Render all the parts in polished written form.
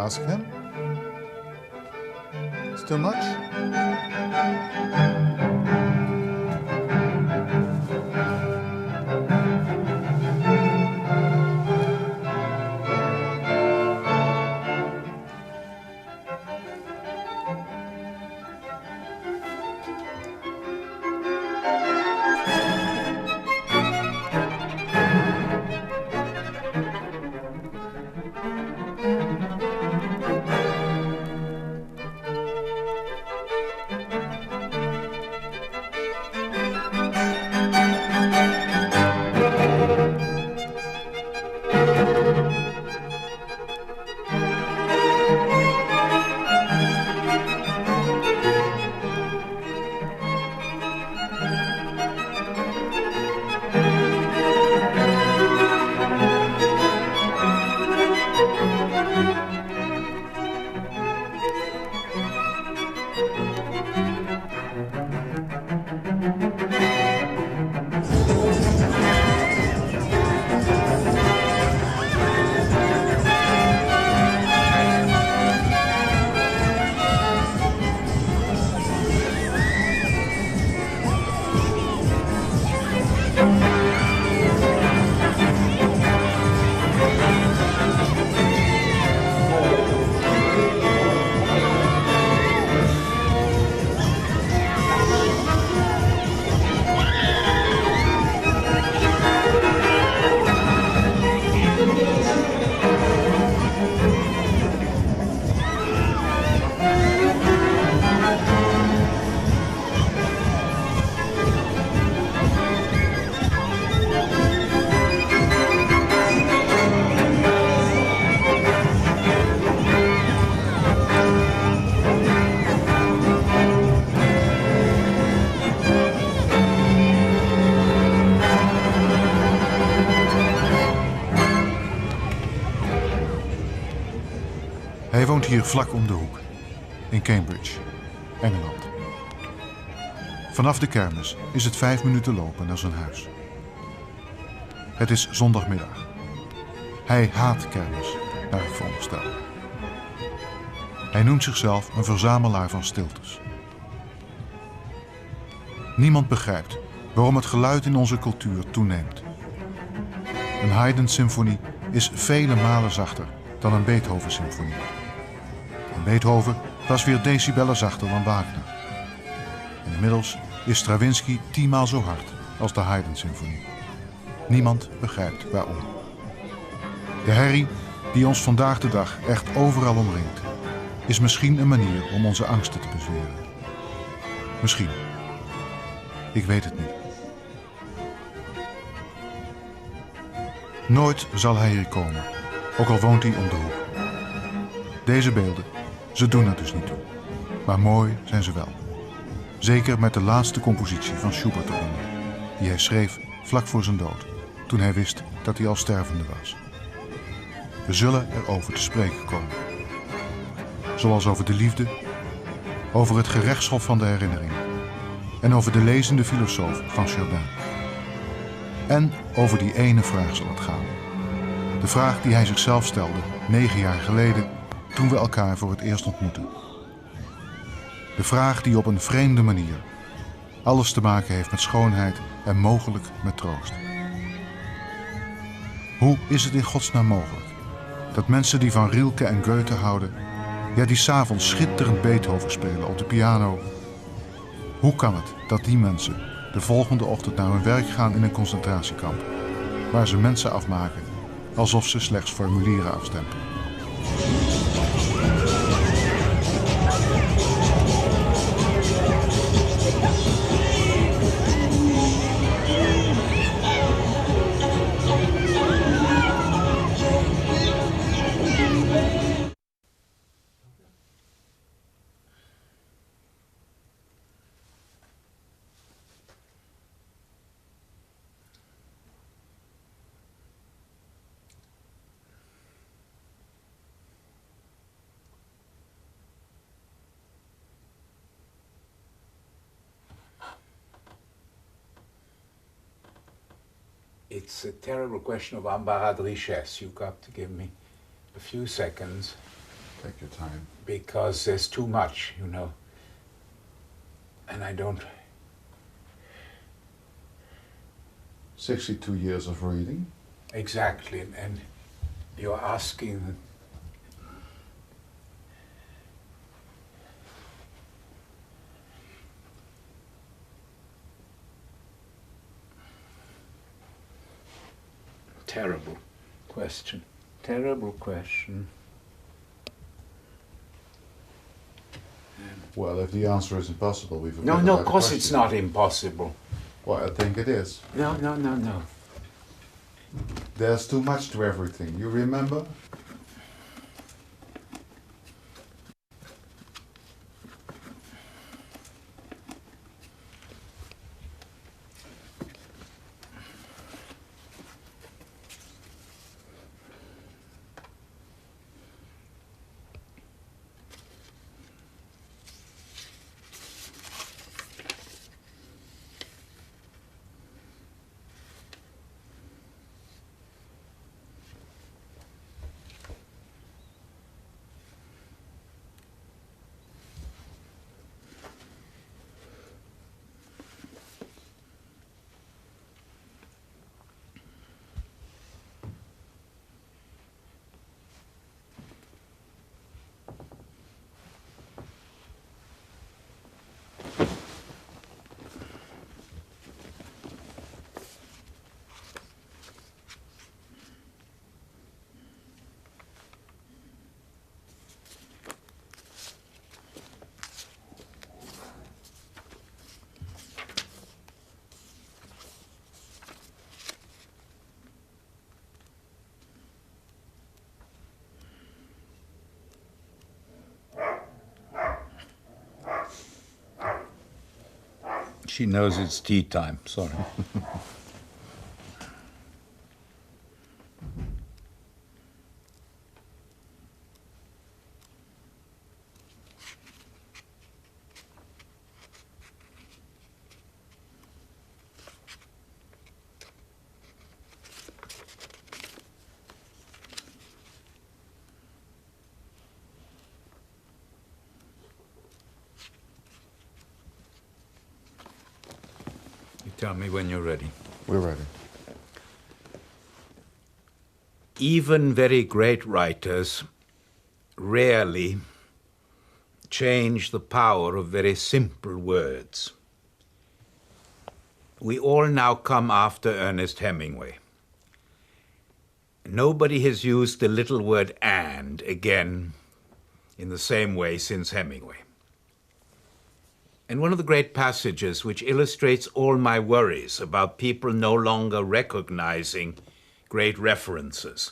ask him? It's too much? Hij woont hier vlak om de hoek, in Cambridge, Engeland. Vanaf de kermis is het 5 minuten lopen naar zijn huis. Het is zondagmiddag. Hij haat kermis, naar ik veronderstel. Hij noemt zichzelf een verzamelaar van stiltes. Niemand begrijpt waarom het geluid in onze cultuur toeneemt. Een Haydn-symfonie is vele malen zachter dan een Beethoven-symfonie. En Beethoven was weer decibellen zachter dan Wagner. En inmiddels is Stravinsky 10 maal zo hard als de Haydn-symfonie. Niemand begrijpt waarom. De herrie die ons vandaag de dag echt overal omringt, is misschien een manier om onze angsten te bezweren. Misschien. Ik weet het niet. Nooit zal hij hier komen, ook al woont hij om de hoek. Deze beelden, ze doen er dus niet toe. Maar mooi zijn ze wel. Zeker met de laatste compositie van Schubert eronder, die hij schreef vlak voor zijn dood, toen hij wist dat hij al stervende was. We zullen erover te spreken komen. Zoals over de liefde, over het gerechtshof van de herinnering en over de lezende filosoof van Chardin. En over die ene vraag zal het gaan. De vraag die hij zichzelf stelde 9 jaar geleden toen we elkaar voor het eerst ontmoetten. De vraag die op een vreemde manier alles te maken heeft met schoonheid en mogelijk met troost. Hoe is het in godsnaam mogelijk dat mensen die van Rilke en Goethe houden, ja die 's avonds schitterend Beethoven spelen op de piano, hoe kan het dat die mensen de volgende ochtend naar hun werk gaan in een concentratiekamp, waar ze mensen afmaken alsof ze slechts formulieren afstempelen? It's a terrible question of embarras de richesse. You've got to give me a few seconds. Take your time. Because there's too much, you know. And I don't... 62 years of reading. Exactly, and you're asking... Terrible question. Terrible question. Well, if the answer is impossible, we forget No, about of the course question. it's not impossible. Well, I think it is. No. There's too much to everything. You remember? She knows it's tea time, sorry. Tell me when you're ready. We're ready. Even very great writers rarely change the power of very simple words. We all now come after Ernest Hemingway. Nobody has used the little word "and" again in the same way since Hemingway. And one of the great passages which illustrates all my worries about people no longer recognizing great references,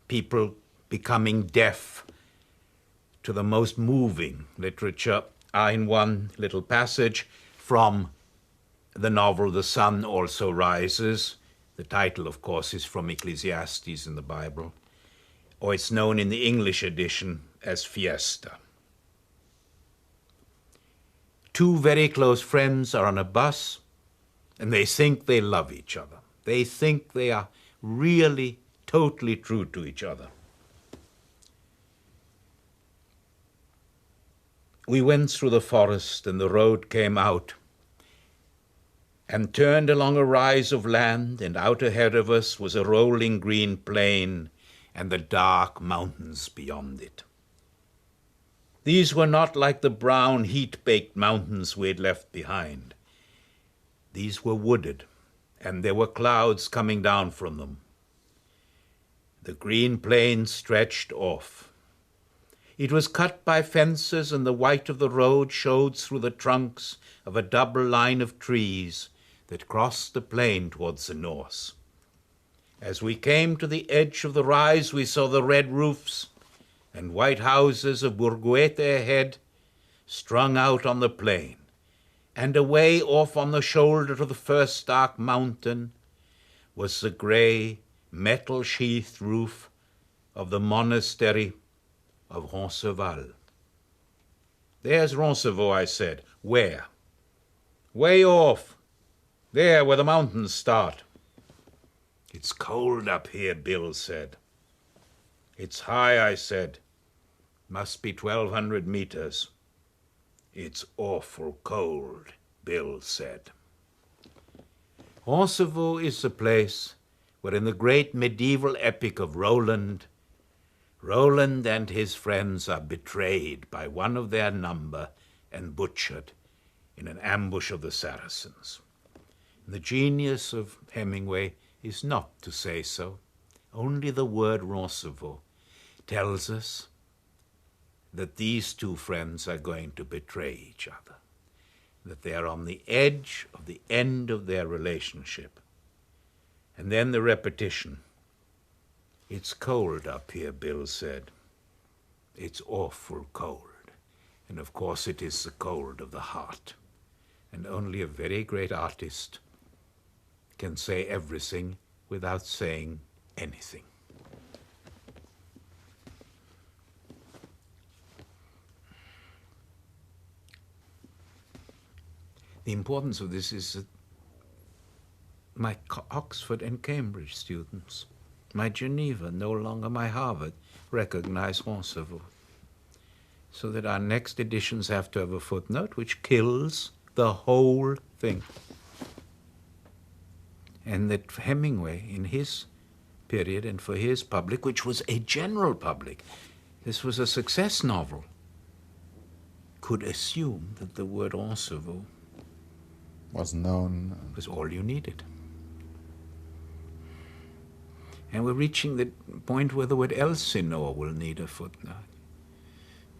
people becoming deaf to the most moving literature, are in one little passage from the novel The Sun Also Rises. The title, of course, is from Ecclesiastes in the Bible, or it's known in the English edition as Fiesta. Two very close friends are on a bus, and they think they love each other. They think they are really, totally true to each other. We went through the forest, and the road came out and turned along a rise of land, and out ahead of us was a rolling green plain and the dark mountains beyond it. These were not like the brown, heat-baked mountains we had left behind. These were wooded, and there were clouds coming down from them. The green plain stretched off. It was cut by fences, and the white of the road showed through the trunks of a double line of trees that crossed the plain towards the north. As we came to the edge of the rise, we saw the red roofs and white houses of Burguete ahead, strung out on the plain, and away off on the shoulder of the first dark mountain was the grey, metal-sheathed roof of the monastery of Roncesvalles. "There's Roncesvalles," I said. "Where?" "Way off. There, where the mountains start." "It's cold up here," Bill said. "It's high," I said. Must be 1,200 meters. It's awful cold, Bill said. Roncevaux is the place where in the great medieval epic of Roland and his friends are betrayed by one of their number and butchered in an ambush of the Saracens. And the genius of Hemingway is not to say so. Only the word Roncevaux tells us that these two friends are going to betray each other, that they are on the edge of the end of their relationship. And then the repetition. It's cold up here, Bill said. It's awful cold. And of course it is the cold of the heart. And only a very great artist can say everything without saying anything. The importance of this is that my Oxford and Cambridge students, my Geneva, no longer my Harvard, recognize Roncevaux. So that our next editions have to have a footnote which kills the whole thing. And that Hemingway, in his period and for his public, which was a general public, this was a success novel, could assume that the word Roncevaux Was known. Was all you needed. And we're reaching the point where the word Elsinore will need a footnote.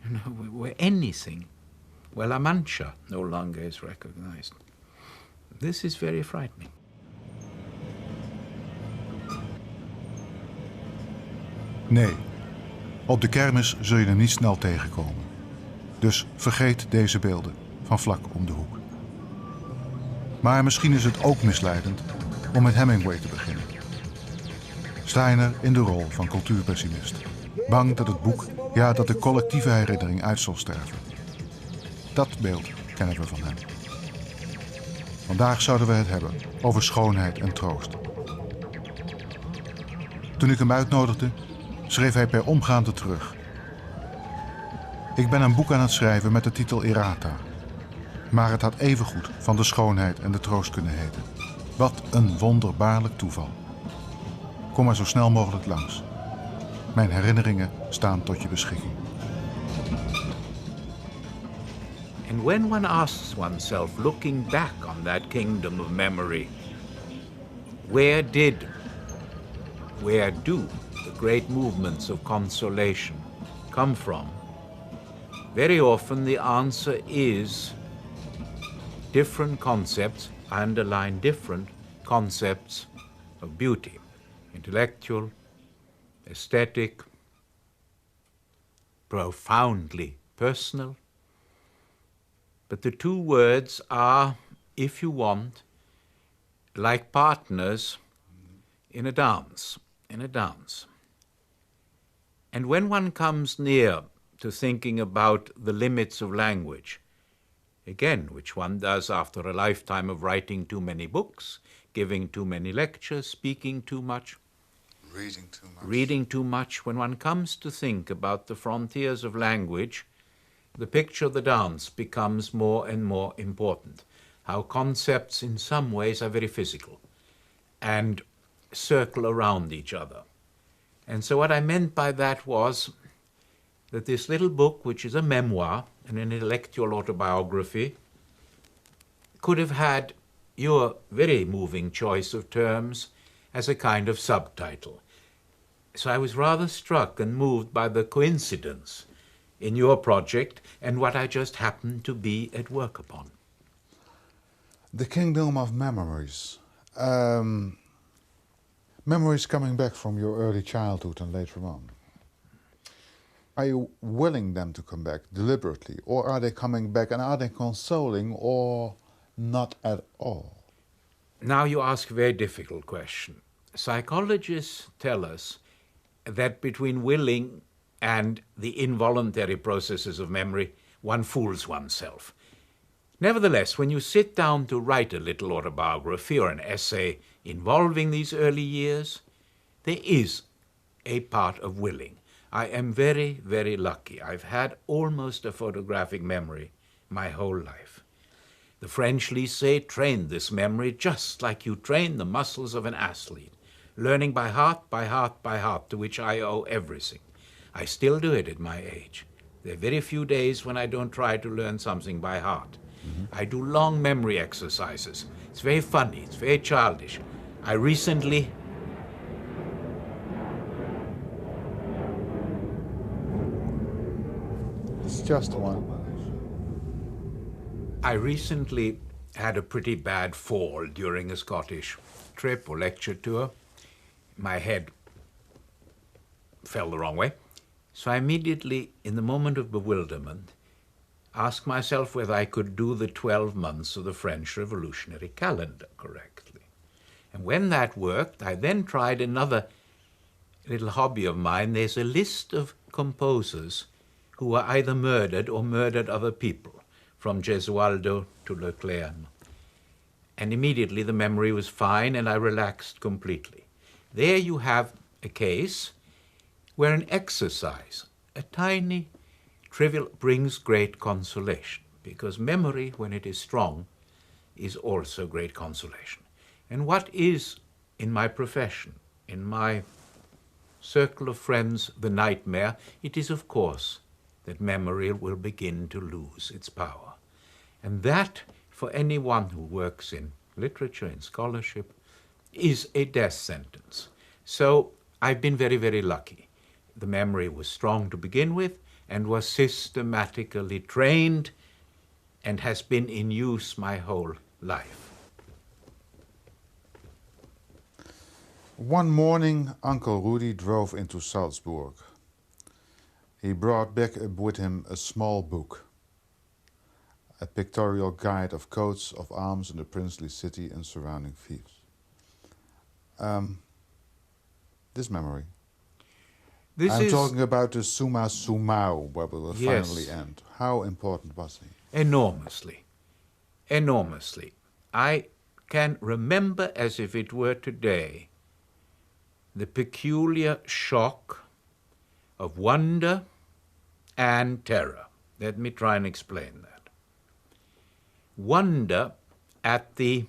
You know, where anything, where La Mancha no longer is recognized. This is very frightening. Nee, op de kermis zul je hem niet snel tegenkomen. Dus vergeet deze beelden van vlak om de hoek. Maar misschien is het ook misleidend om met Hemingway te beginnen. Steiner in de rol van cultuurpessimist. Bang dat het boek, ja, dat de collectieve herinnering uit zal sterven. Dat beeld kennen we van hem. Vandaag zouden we het hebben over schoonheid en troost. Toen ik hem uitnodigde, schreef hij per omgaande terug. Ik ben een boek aan het schrijven met de titel Errata. Maar het had evengoed van de schoonheid en de troost kunnen heten. Wat een wonderbaarlijk toeval. Kom maar zo snel mogelijk langs. Mijn herinneringen staan tot je beschikking. And when one asks oneself, looking back on that kingdom of memory, where do the great movements of consolation come from? Very often the answer is different concepts, I underline different concepts of beauty, intellectual, aesthetic, profoundly personal. But the two words are, if you want, like partners in a dance, And when one comes near to thinking about the limits of language, again, which one does after a lifetime of writing too many books, giving too many lectures, speaking too much, reading too much, when one comes to think about the frontiers of language, the picture of the dance becomes more and more important. How concepts in some ways are very physical and circle around each other. And so what I meant by that was that this little book, which is a memoir, an intellectual autobiography, could have had your very moving choice of terms as a kind of subtitle. So I was rather struck and moved by the coincidence in your project and what I just happened to be at work upon. The kingdom of memories. Memories coming back from your early childhood and later on. Are you willing them to come back deliberately, or are they coming back and are they consoling or not at all? Now you ask a very difficult question. Psychologists tell us that between willing and the involuntary processes of memory, one fools oneself. Nevertheless, when you sit down to write a little autobiography or an essay involving these early years, there is a part of willing. I am very, very lucky. I've had almost a photographic memory my whole life. The French lycée trained this memory just like you train the muscles of an athlete, learning by heart, by heart, by heart, to which I owe everything. I still do it at my age. There are very few days when I don't try to learn something by heart. I do long memory exercises. It's very funny, it's very childish. I recently It's just one. had a pretty bad fall during a Scottish trip or lecture tour. My head fell the wrong way. So I immediately, in the moment of bewilderment, asked myself whether I could do the 12 months of the French Revolutionary calendar correctly. And when that worked, I then tried another little hobby of mine. There's a list of composers who were either murdered or murdered other people, from Gesualdo to Leclerc. And immediately the memory was fine and I relaxed completely. There you have a case where an exercise, a tiny, trivial, brings great consolation, because memory, when it is strong, is also great consolation. And what is, in my profession, in my circle of friends, the nightmare? It is, of course, that memory will begin to lose its power. And that, for anyone who works in literature, in scholarship, is a death sentence. So I've been very, very lucky. The memory was strong to begin with and was systematically trained and has been in use my whole life. One morning, Uncle Rudy drove into Salzburg. He brought back with him a small book, a pictorial guide of coats of arms in the princely city and surrounding fiefs. This memory. I'm talking about the Summa Summarum, where we will finally end. How important was he? Enormously. Enormously. I can remember as if it were today the peculiar shock of wonder and terror. Let me try and explain that. Wonder at the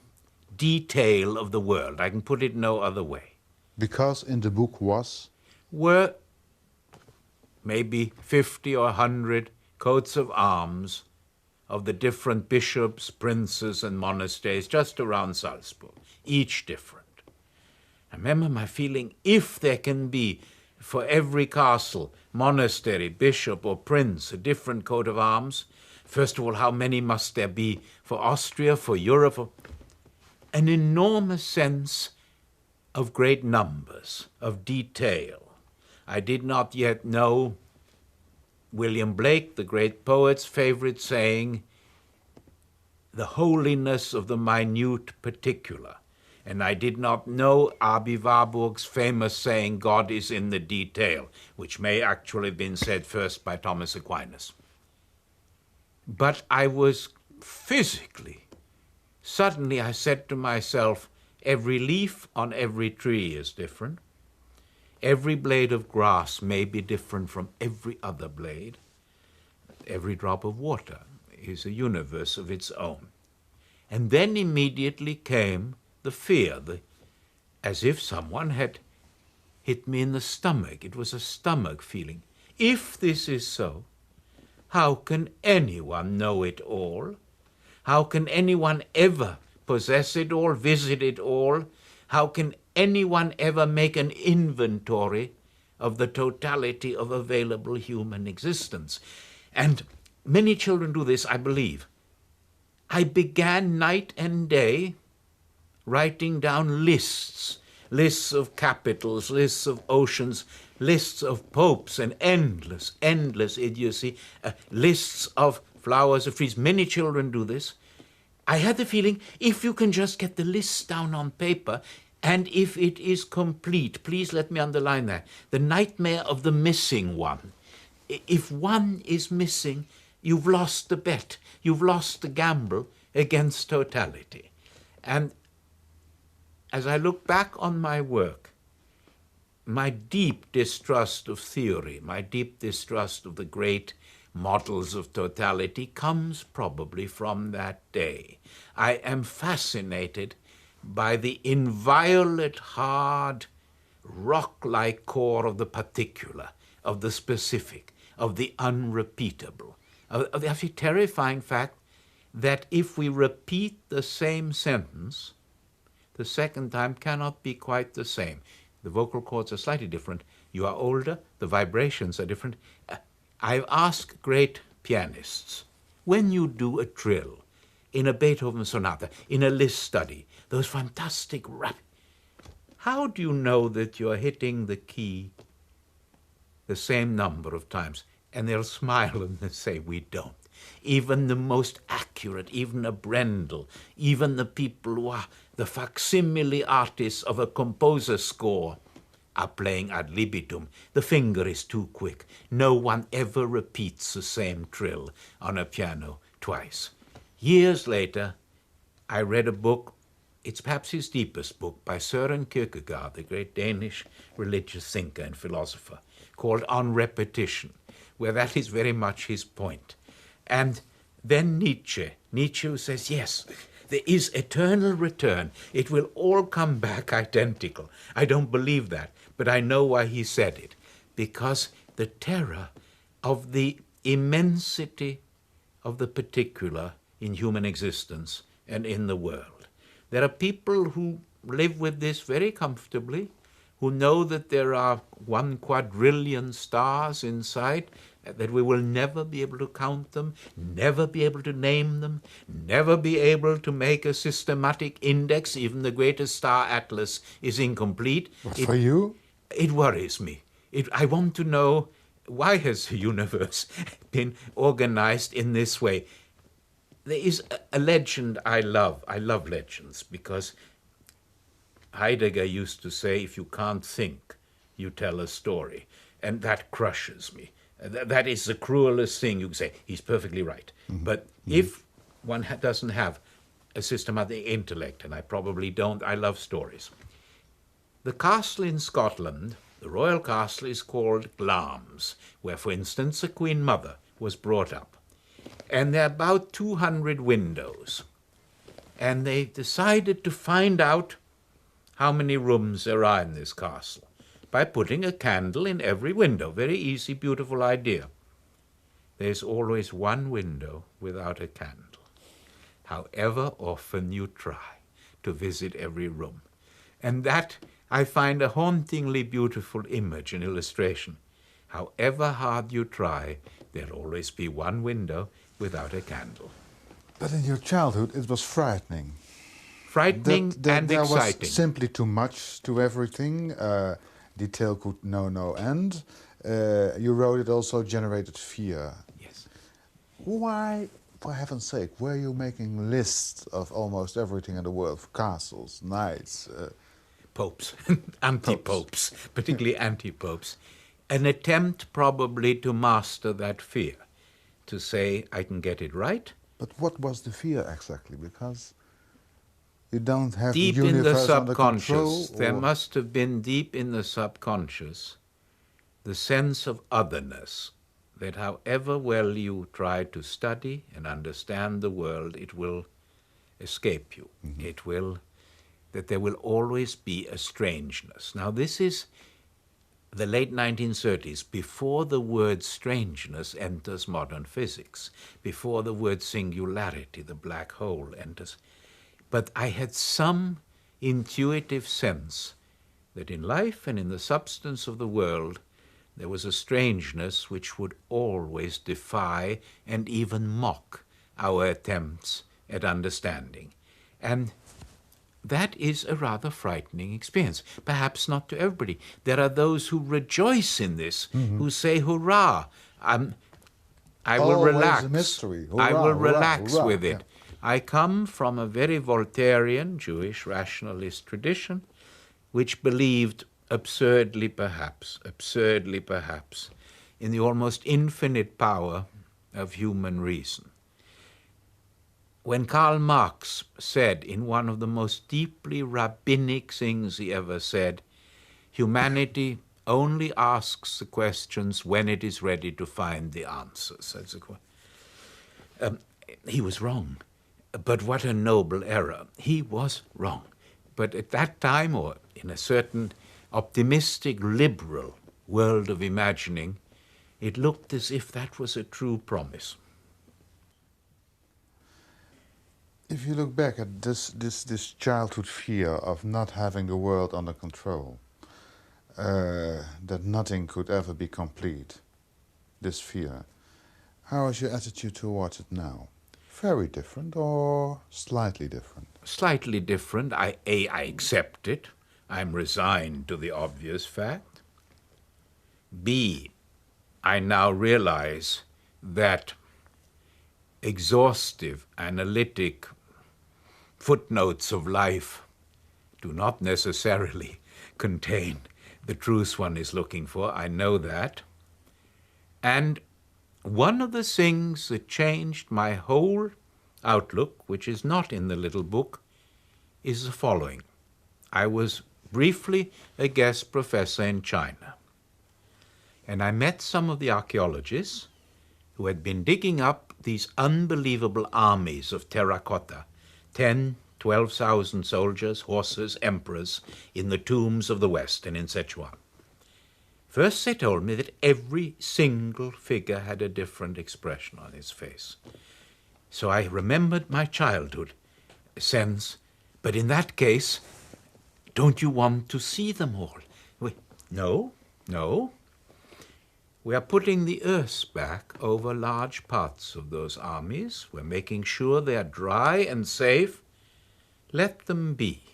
detail of the world. I can put it no other way. Because in the book were maybe 50 or 100 coats of arms of the different bishops, princes, and monasteries just around Salzburg, each different. I remember my feeling, if there can be for every castle, monastery, bishop, or prince a different coat of arms, first of all, how many must there be for Austria, for Europe? An enormous sense of great numbers, of detail. I did not yet know William Blake, the great poet's favorite saying, the holiness of the minute particular. And I did not know Abi Warburg's famous saying, God is in the detail, which may actually have been said first by Thomas Aquinas. But I was physically, suddenly I said to myself, every leaf on every tree is different. Every blade of grass may be different from every other blade. Every drop of water is a universe of its own. And then immediately came the fear, as if someone had hit me in the stomach. It was a stomach feeling. If this is so, how can anyone know it all? How can anyone ever possess it all, visit it all? How can anyone ever make an inventory of the totality of available human existence? And many children do this, I believe. I began night and day writing down lists of capitals, lists of oceans, lists of popes, and endless idiocy, lists of flowers, of trees. Many children do this. I had the feeling, if you can just get the list down on paper, and if it is complete, please let me underline that, the nightmare of the missing one. If one is missing, you've lost the bet, you've lost the gamble against totality. And as I look back on my work, my deep distrust of theory, my deep distrust of the great models of totality comes probably from that day. I am fascinated by the inviolate, hard, rock-like core of the particular, of the specific, of the unrepeatable, of the actually terrifying fact that if we repeat the same sentence, the second time cannot be quite the same. The vocal cords are slightly different. You are older, the vibrations are different. I've asked great pianists, when you do a trill in a Beethoven sonata, in a Liszt study, those fantastic how do you know that you're hitting the key the same number of times? And they'll smile and they'll say, we don't. Even the most accurate, even a Brendel, even the people who are the facsimile artists of a composer's score are playing ad libitum. The finger is too quick. No one ever repeats the same trill on a piano twice. Years later, I read a book, it's perhaps his deepest book, by Sören Kierkegaard, the great Danish religious thinker and philosopher, called On Repetition, where that is very much his point. And then Nietzsche who says, yes, there is eternal return. It will all come back identical. I don't believe that, but I know why he said it. Because the terror of the immensity of the particular in human existence and in the world. There are people who live with this very comfortably, who know that there are 1 quadrillion stars in sight, that we will never be able to count them, never be able to name them, never be able to make a systematic index. Even the greatest star atlas is incomplete. For you? It worries me. I want to know, why has the universe been organized in this way? There is a legend I love. I love legends because Heidegger used to say, if you can't think, you tell a story. And that crushes me. That is the cruelest thing you can say. He's perfectly right. Mm-hmm. But if one doesn't have a systematic intellect, and I probably don't, I love stories. The castle in Scotland, the royal castle, is called Glamis, where, for instance, the Queen Mother was brought up. And there are about 200 windows. And they decided to find out how many rooms there are in this castle by putting a candle in every window. Very easy, beautiful idea. There's always one window without a candle, however often you try to visit every room. And that I find a hauntingly beautiful image and illustration. However hard you try, there'll always be one window without a candle. But in your childhood, it was frightening. Frightening and there exciting. Was simply too much to everything. Detail could know no end. You wrote it also generated fear. Yes. Why, for heaven's sake, were you making lists of almost everything in the world? Castles, knights... popes, anti-popes, particularly anti-popes. An attempt probably to master that fear, to say, I can get it right. But what was the fear exactly? Because you don't have deep the universe in the under subconscious, control, there must have been deep in the subconscious the sense of otherness, that however well you try to study and understand the world, it will escape you. Mm-hmm. It will, that there will always be a strangeness. Now this is the late 1930s, before the word strangeness enters modern physics, before the word singularity, the black hole, enters. But I had some intuitive sense that in life and in the substance of the world, there was a strangeness which would always defy and even mock our attempts at understanding. And that is a rather frightening experience. Perhaps not to everybody. There are those who rejoice in this, who say, hurrah, I will Always relax. A mystery. Hurrah, I will hurrah, relax hurrah. with it. Yeah. I come from a very Voltairean, Jewish rationalist tradition, which believed absurdly perhaps, in the almost infinite power of human reason. When Karl Marx said in one of the most deeply rabbinic things he ever said, humanity only asks the questions when it is ready to find the answers. He was wrong, but what a noble error. He was wrong. But at that time, or in a certain optimistic, liberal world of imagining, it looked as if that was a true promise. If you look back at this childhood fear of not having the world under control, that nothing could ever be complete, this fear, how is your attitude towards it now? Very different or slightly different? Slightly different. I accept it. I'm resigned to the obvious fact. B, I now realize that exhaustive, analytic footnotes of life do not necessarily contain the truth one is looking for. I know that. And one of the things that changed my whole outlook, which is not in the little book, is the following. I was briefly a guest professor in China, and I met some of the archaeologists who had been digging up these unbelievable armies of terracotta, 10,000, 12,000 soldiers, horses, emperors, in the tombs of the West and in Sichuan. First they told me that every single figure had a different expression on its face. So I remembered my childhood sense, but in that case, don't you want to see them all? No. We are putting the earth back over large parts of those armies. We're making sure they are dry and safe. Let them be.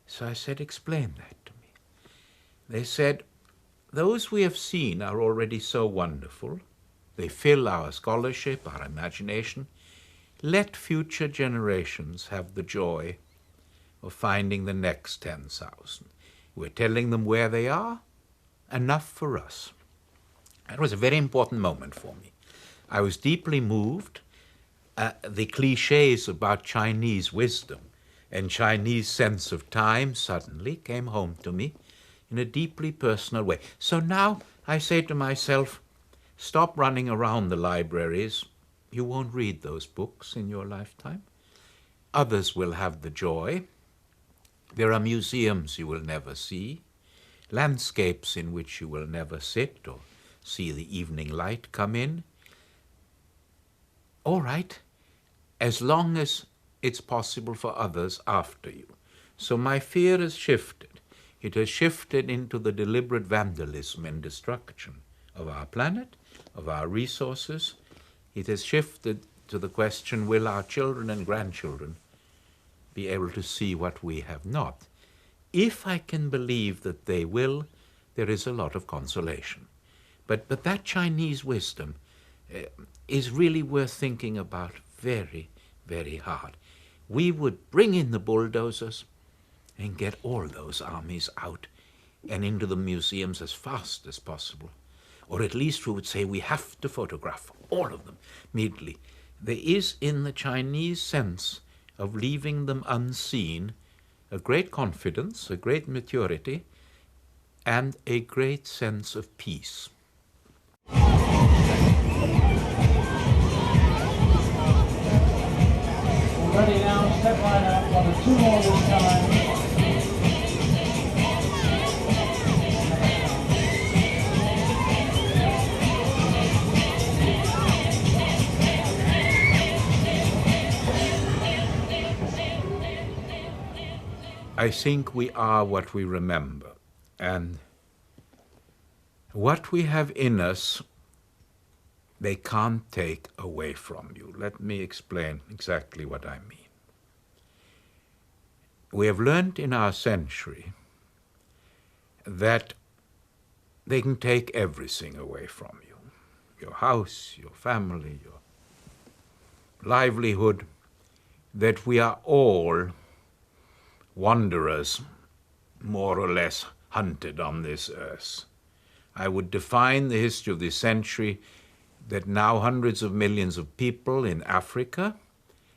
So I said, explain that to me. They said, those we have seen are already so wonderful. They fill our scholarship, our imagination. Let future generations have the joy of finding the next 10,000. We're telling them where they are, enough for us. That was a very important moment for me. I was deeply moved. The cliches about Chinese wisdom and Chinese sense of time suddenly came home to me in a deeply personal way. So now I say to myself, stop running around the libraries. You won't read those books in your lifetime. Others will have the joy. There are museums you will never see, landscapes in which you will never sit or see the evening light come in. All right, as long as it's possible for others after you. So my fear has shifted. It has shifted into the deliberate vandalism and destruction of our planet, of our resources. It has shifted to the question, will our children and grandchildren be able to see what we have not? If I can believe that they will, there is a lot of consolation. But that Chinese wisdom is really worth thinking about very, very hard. We would bring in the bulldozers and get all those armies out and into the museums as fast as possible. Or at least we would say we have to photograph all of them immediately. There is in the Chinese sense of leaving them unseen a great confidence, a great maturity, and a great sense of peace. Ready now, step right up, on the 2 more this time. I think we are what we remember, and what we have in us, they can't take away from you. Let me explain exactly what I mean. We have learned in our century that they can take everything away from you. Your house, your family, your livelihood, that we are all wanderers, more or less hunted on this earth. I would define the history of this century that now hundreds of millions of people in Africa,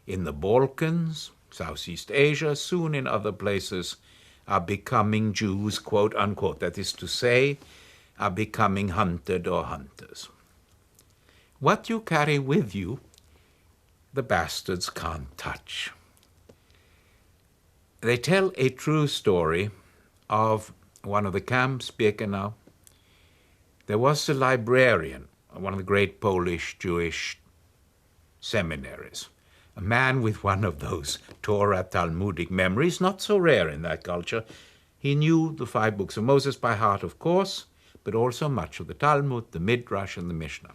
in the Balkans, Southeast Asia, soon in other places, are becoming Jews, quote unquote. That is to say, are becoming hunted or hunters. What you carry with you, the bastards can't touch. They tell a true story of one of the camps, Birkenau. There was a librarian of one of the great Polish Jewish seminaries, a man with one of those Torah Talmudic memories, not so rare in that culture. He knew the 5 books of Moses by heart, of course, but also much of the Talmud, the Midrash, and the Mishnah.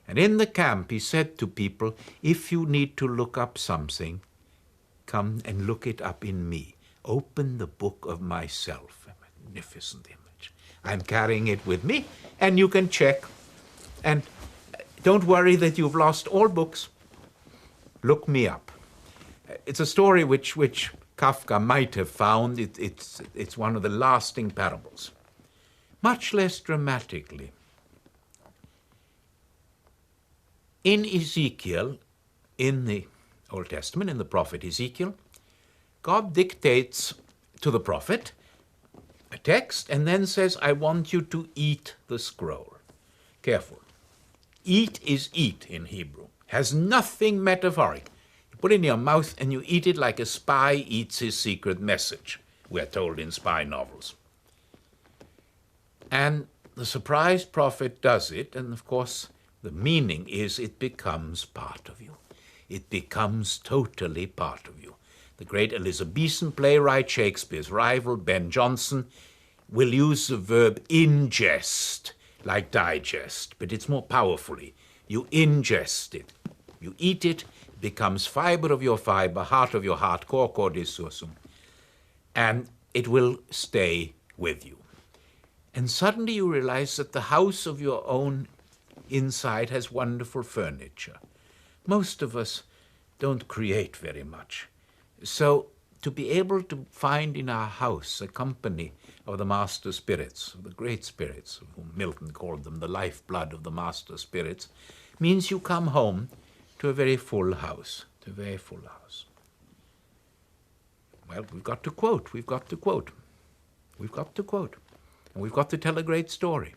And in the camp, he said to people, if you need to look up something, come and look it up in me. Open the book of myself. A magnificent image. I'm carrying it with me, and you can check. And don't worry that you've lost all books. Look me up. It's a story which Kafka might have found. It's one of the lasting parables. Much less dramatically. In Ezekiel, in the Old Testament, in the prophet Ezekiel, God dictates to the prophet a text and then says, I want you to eat the scroll. Careful. Eat is eat in Hebrew. Has nothing metaphoric. You put it in your mouth and you eat it like a spy eats his secret message, we're told in spy novels. And the surprised prophet does it, and of course the meaning is it becomes part of you. It becomes totally part of you. The great Elizabethan playwright, Shakespeare's rival, Ben Jonson, will use the verb ingest, like digest, but it's more powerfully. You ingest it. You eat it, it becomes fiber of your fiber, heart of your heart, cor cordis sursum, and it will stay with you. And suddenly you realize that the house of your own inside has wonderful furniture. Most of us don't create very much. So to be able to find in our house a company of the master spirits, of the great spirits, of whom Milton called them the lifeblood of the master spirits, means you come home to a very full house, to a very full house. Well, we've got to quote. And we've got to tell a great story,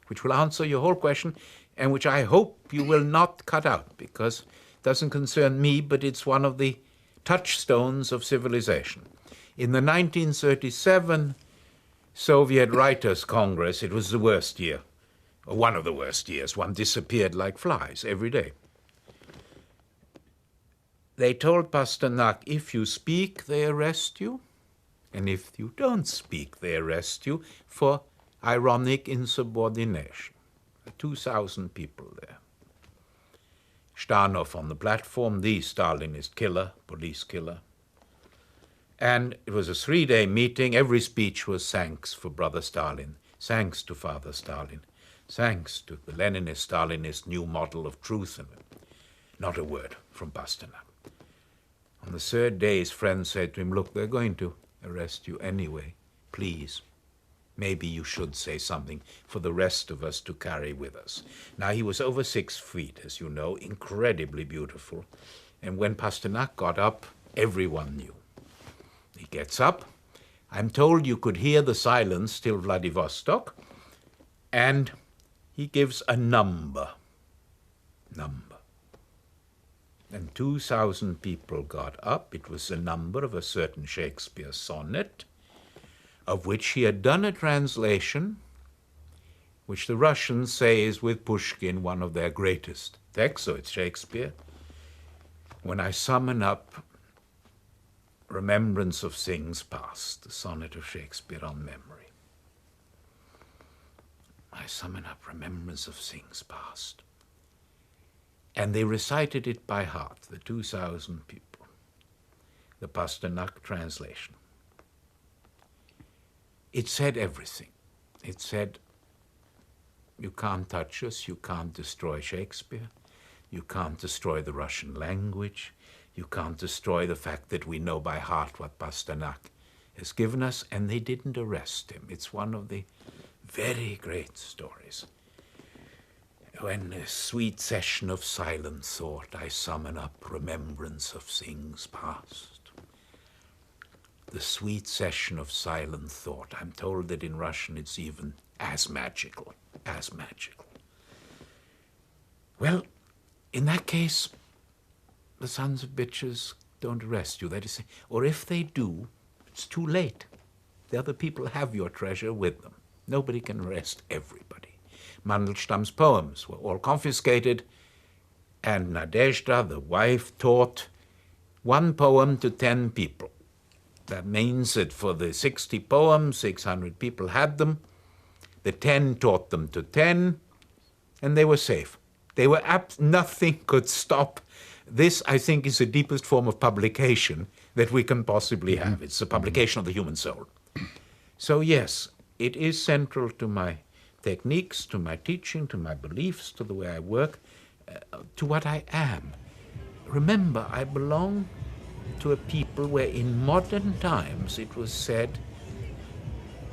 which will answer your whole question, and which I hope you will not cut out, because it doesn't concern me, but it's one of the touchstones of civilization. In the 1937 Soviet Writers' Congress, it was the worst year, or one of the worst years. One disappeared like flies every day. They told Pasternak, if you speak, they arrest you, and if you don't speak, they arrest you for ironic insubordination. 2,000 people there. Stanov on the platform, the Stalinist killer, police killer. And it was a 3-day meeting. Every speech was thanks for Brother Stalin, thanks to Father Stalin, thanks to the Leninist, Stalinist new model of truth. And not a word from Pasternak. On the 3rd day, his friend said to him, look, they're going to arrest you anyway. Please, maybe you should say something for the rest of us to carry with us. Now, he was over 6 feet, as you know, incredibly beautiful. And when Pasternak got up, everyone knew. He gets up. I'm told you could hear the silence till Vladivostok. And he gives a number. And 2,000 people got up. It was the number of a certain Shakespeare sonnet, of which he had done a translation, which the Russians say is with Pushkin one of their greatest texts, so it's Shakespeare. When I summon up remembrance of things past, the sonnet of Shakespeare on memory. I summon up remembrance of things past. And they recited it by heart, the 2,000 people, the Pasternak translation. It said everything. It said, you can't touch us, you can't destroy Shakespeare, you can't destroy the Russian language, you can't destroy the fact that we know by heart what Pasternak has given us, and they didn't arrest him. It's one of the very great stories. When a sweet session of silent thought I summon up remembrance of things past. the sweet session of silent thought. I'm told that in Russian it's even as magical, as magical. Well, in that case, the sons of bitches don't arrest you, that is, or if they do, it's too late. The other people have your treasure with them. Nobody can arrest everybody. Mandelstam's poems were all confiscated, and Nadezhda, the wife, taught one poem to 10 people. That means that for the 60 poems, 600 people had them. The 10 taught them to 10, and they were safe. They were nothing could stop. This, I think, is the deepest form of publication that we can possibly have. It's the publication of the human soul. So yes, it is central to my techniques, to my teaching, to my beliefs, to the way I work, to what I am. Remember, I belong to a people where in modern times it was said,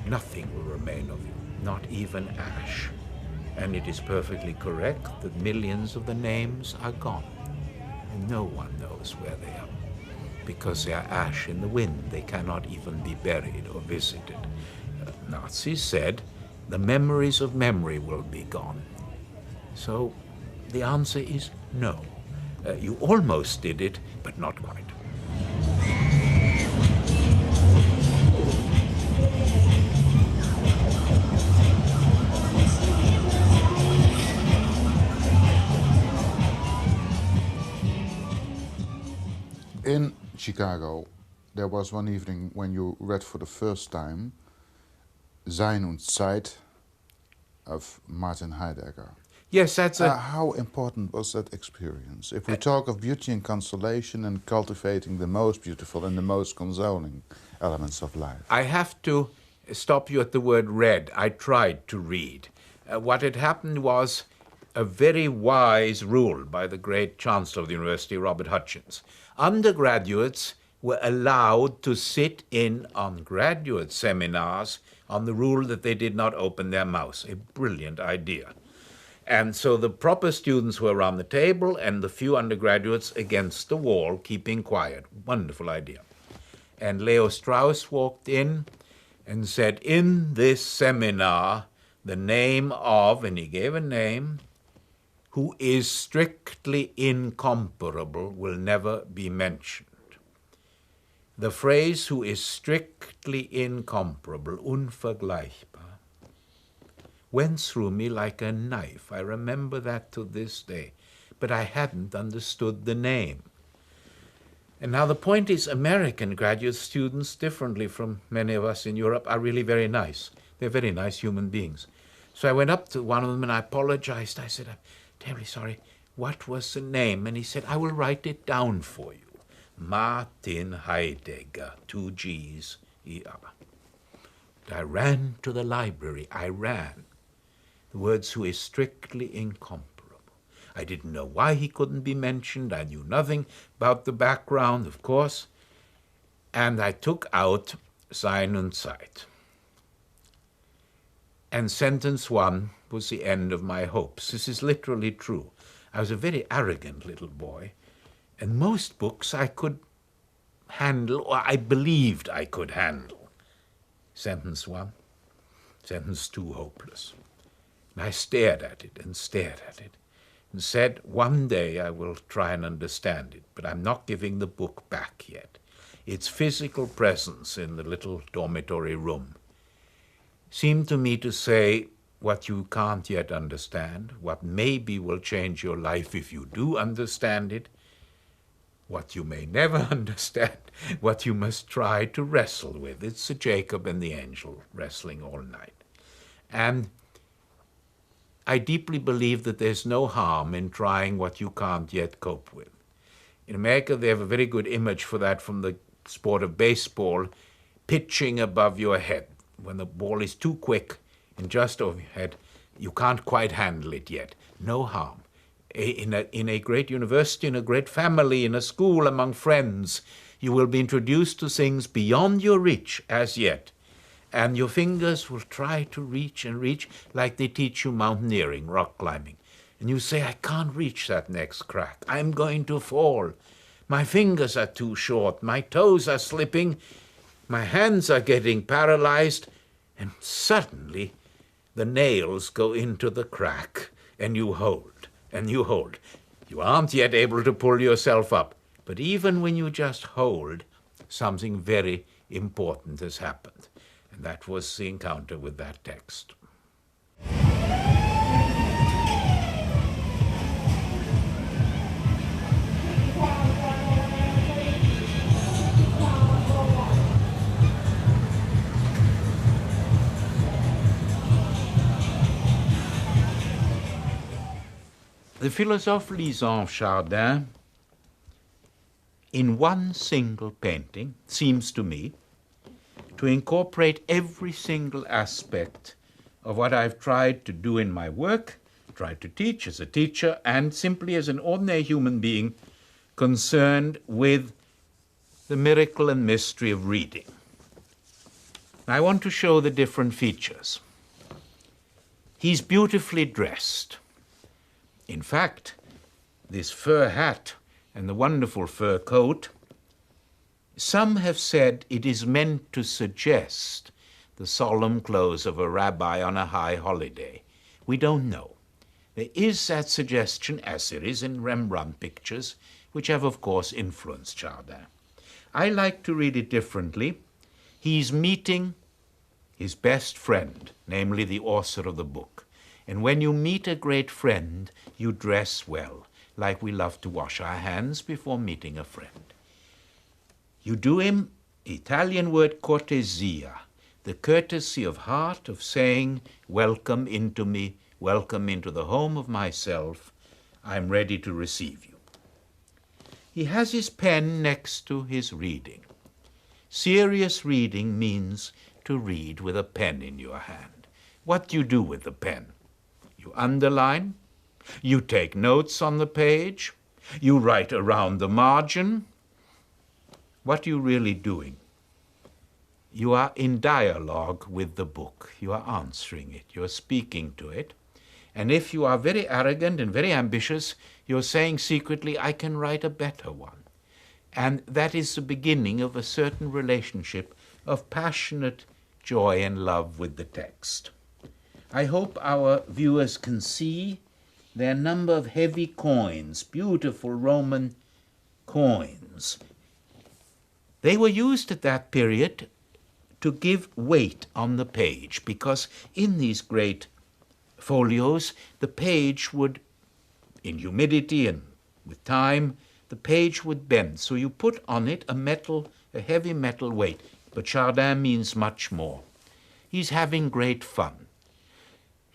nothing will remain of you, not even ash. And it is perfectly correct that millions of the names are gone. And no one knows where they are, because they are ash in the wind. They cannot even be buried or visited. Nazis said, the memories of memory will be gone. So the answer is no. You almost did it, but not quite. In Chicago, there was one evening when you read for the first time Sein und Zeit of Martin Heidegger. Yes, that's a... How important was that experience? If we talk of beauty and consolation and cultivating the most beautiful and the most consoling elements of life. I have to stop you at the word read. I tried to read. What had happened was a very wise rule by the great Chancellor of the University, Robert Hutchins. Undergraduates were allowed to sit in on graduate seminars on the rule that they did not open their mouths. A brilliant idea. And so the proper students were around the table and the few undergraduates against the wall, keeping quiet. Wonderful idea. And Leo Strauss walked in and said, in this seminar, the name of, and he gave a name, who is strictly incomparable will never be mentioned. The phrase, who is strictly incomparable, unvergleichbar, went through me like a knife. I remember that to this day, but I hadn't understood the name. And now the point is, American graduate students, differently from many of us in Europe, are really very nice. They're very nice human beings. So I went up to one of them and I apologized. I said, I'm terribly sorry. What was the name? And he said, I will write it down for you. Martin Heidegger, 2 G's, E-R. I ran to the library. I ran. The words, who is strictly incomparable. I didn't know why he couldn't be mentioned. I knew nothing about the background, of course. And I took out Sein und Zeit. And sentence 1 was the end of my hopes. This is literally true. I was a very arrogant little boy, and most books I could handle, or I believed I could handle. Sentence 1, sentence 2, hopeless. And I stared at it and stared at it and said, one day I will try and understand it, but I'm not giving the book back yet. Its physical presence in the little dormitory room seemed to me to say, what you can't yet understand, what maybe will change your life if you do understand it, what you may never understand, what you must try to wrestle with. It's the Jacob and the angel wrestling all night. And I deeply believe that there's no harm in trying what you can't yet cope with. In America, they have a very good image for that from the sport of baseball, pitching above your head. When the ball is too quick and just over your head, you can't quite handle it yet. No harm. In a great university, in a great family, in a school, among friends, you will be introduced to things beyond your reach as yet. And your fingers will try to reach and reach like they teach you mountaineering, rock climbing. And you say, I can't reach that next crack. I'm going to fall. My fingers are too short. My toes are slipping. My hands are getting paralyzed, and suddenly the nails go into the crack, and you hold, and you hold. You aren't yet able to pull yourself up, but even when you just hold, something very important has happened. And that was the encounter with that text. The philosophe Jean Chardin, in one single painting, seems to me to incorporate every single aspect of what I've tried to do in my work, tried to teach as a teacher, and simply as an ordinary human being concerned with the miracle and mystery of reading. I want to show the different features. He's beautifully dressed. In fact, this fur hat and the wonderful fur coat, some have said it is meant to suggest the solemn clothes of a rabbi on a high holiday. We don't know. There is that suggestion, as there is in Rembrandt pictures, which have, of course, influenced Chardin. I like to read it differently. He's meeting his best friend, namely the author of the book. And when you meet a great friend, you dress well, like we love to wash our hands before meeting a friend. You do him, Italian word cortesia, the courtesy of heart of saying, welcome into me, welcome into the home of myself, I'm ready to receive you. He has his pen next to his reading. Serious reading means to read with a pen in your hand. What do you do with the pen? You underline, you take notes on the page, you write around the margin. What are you really doing? You are in dialogue with the book. You are answering it. You are speaking to it. And if you are very arrogant and very ambitious, you're saying secretly, I can write a better one. And that is the beginning of a certain relationship of passionate joy and love with the text. I hope our viewers can see their number of heavy coins, beautiful Roman coins. They were used at that period to give weight on the page, because in these great folios, the page would, in humidity and with time, the page would bend. So you put on it a heavy metal weight. But Chardin means much more. He's having great fun.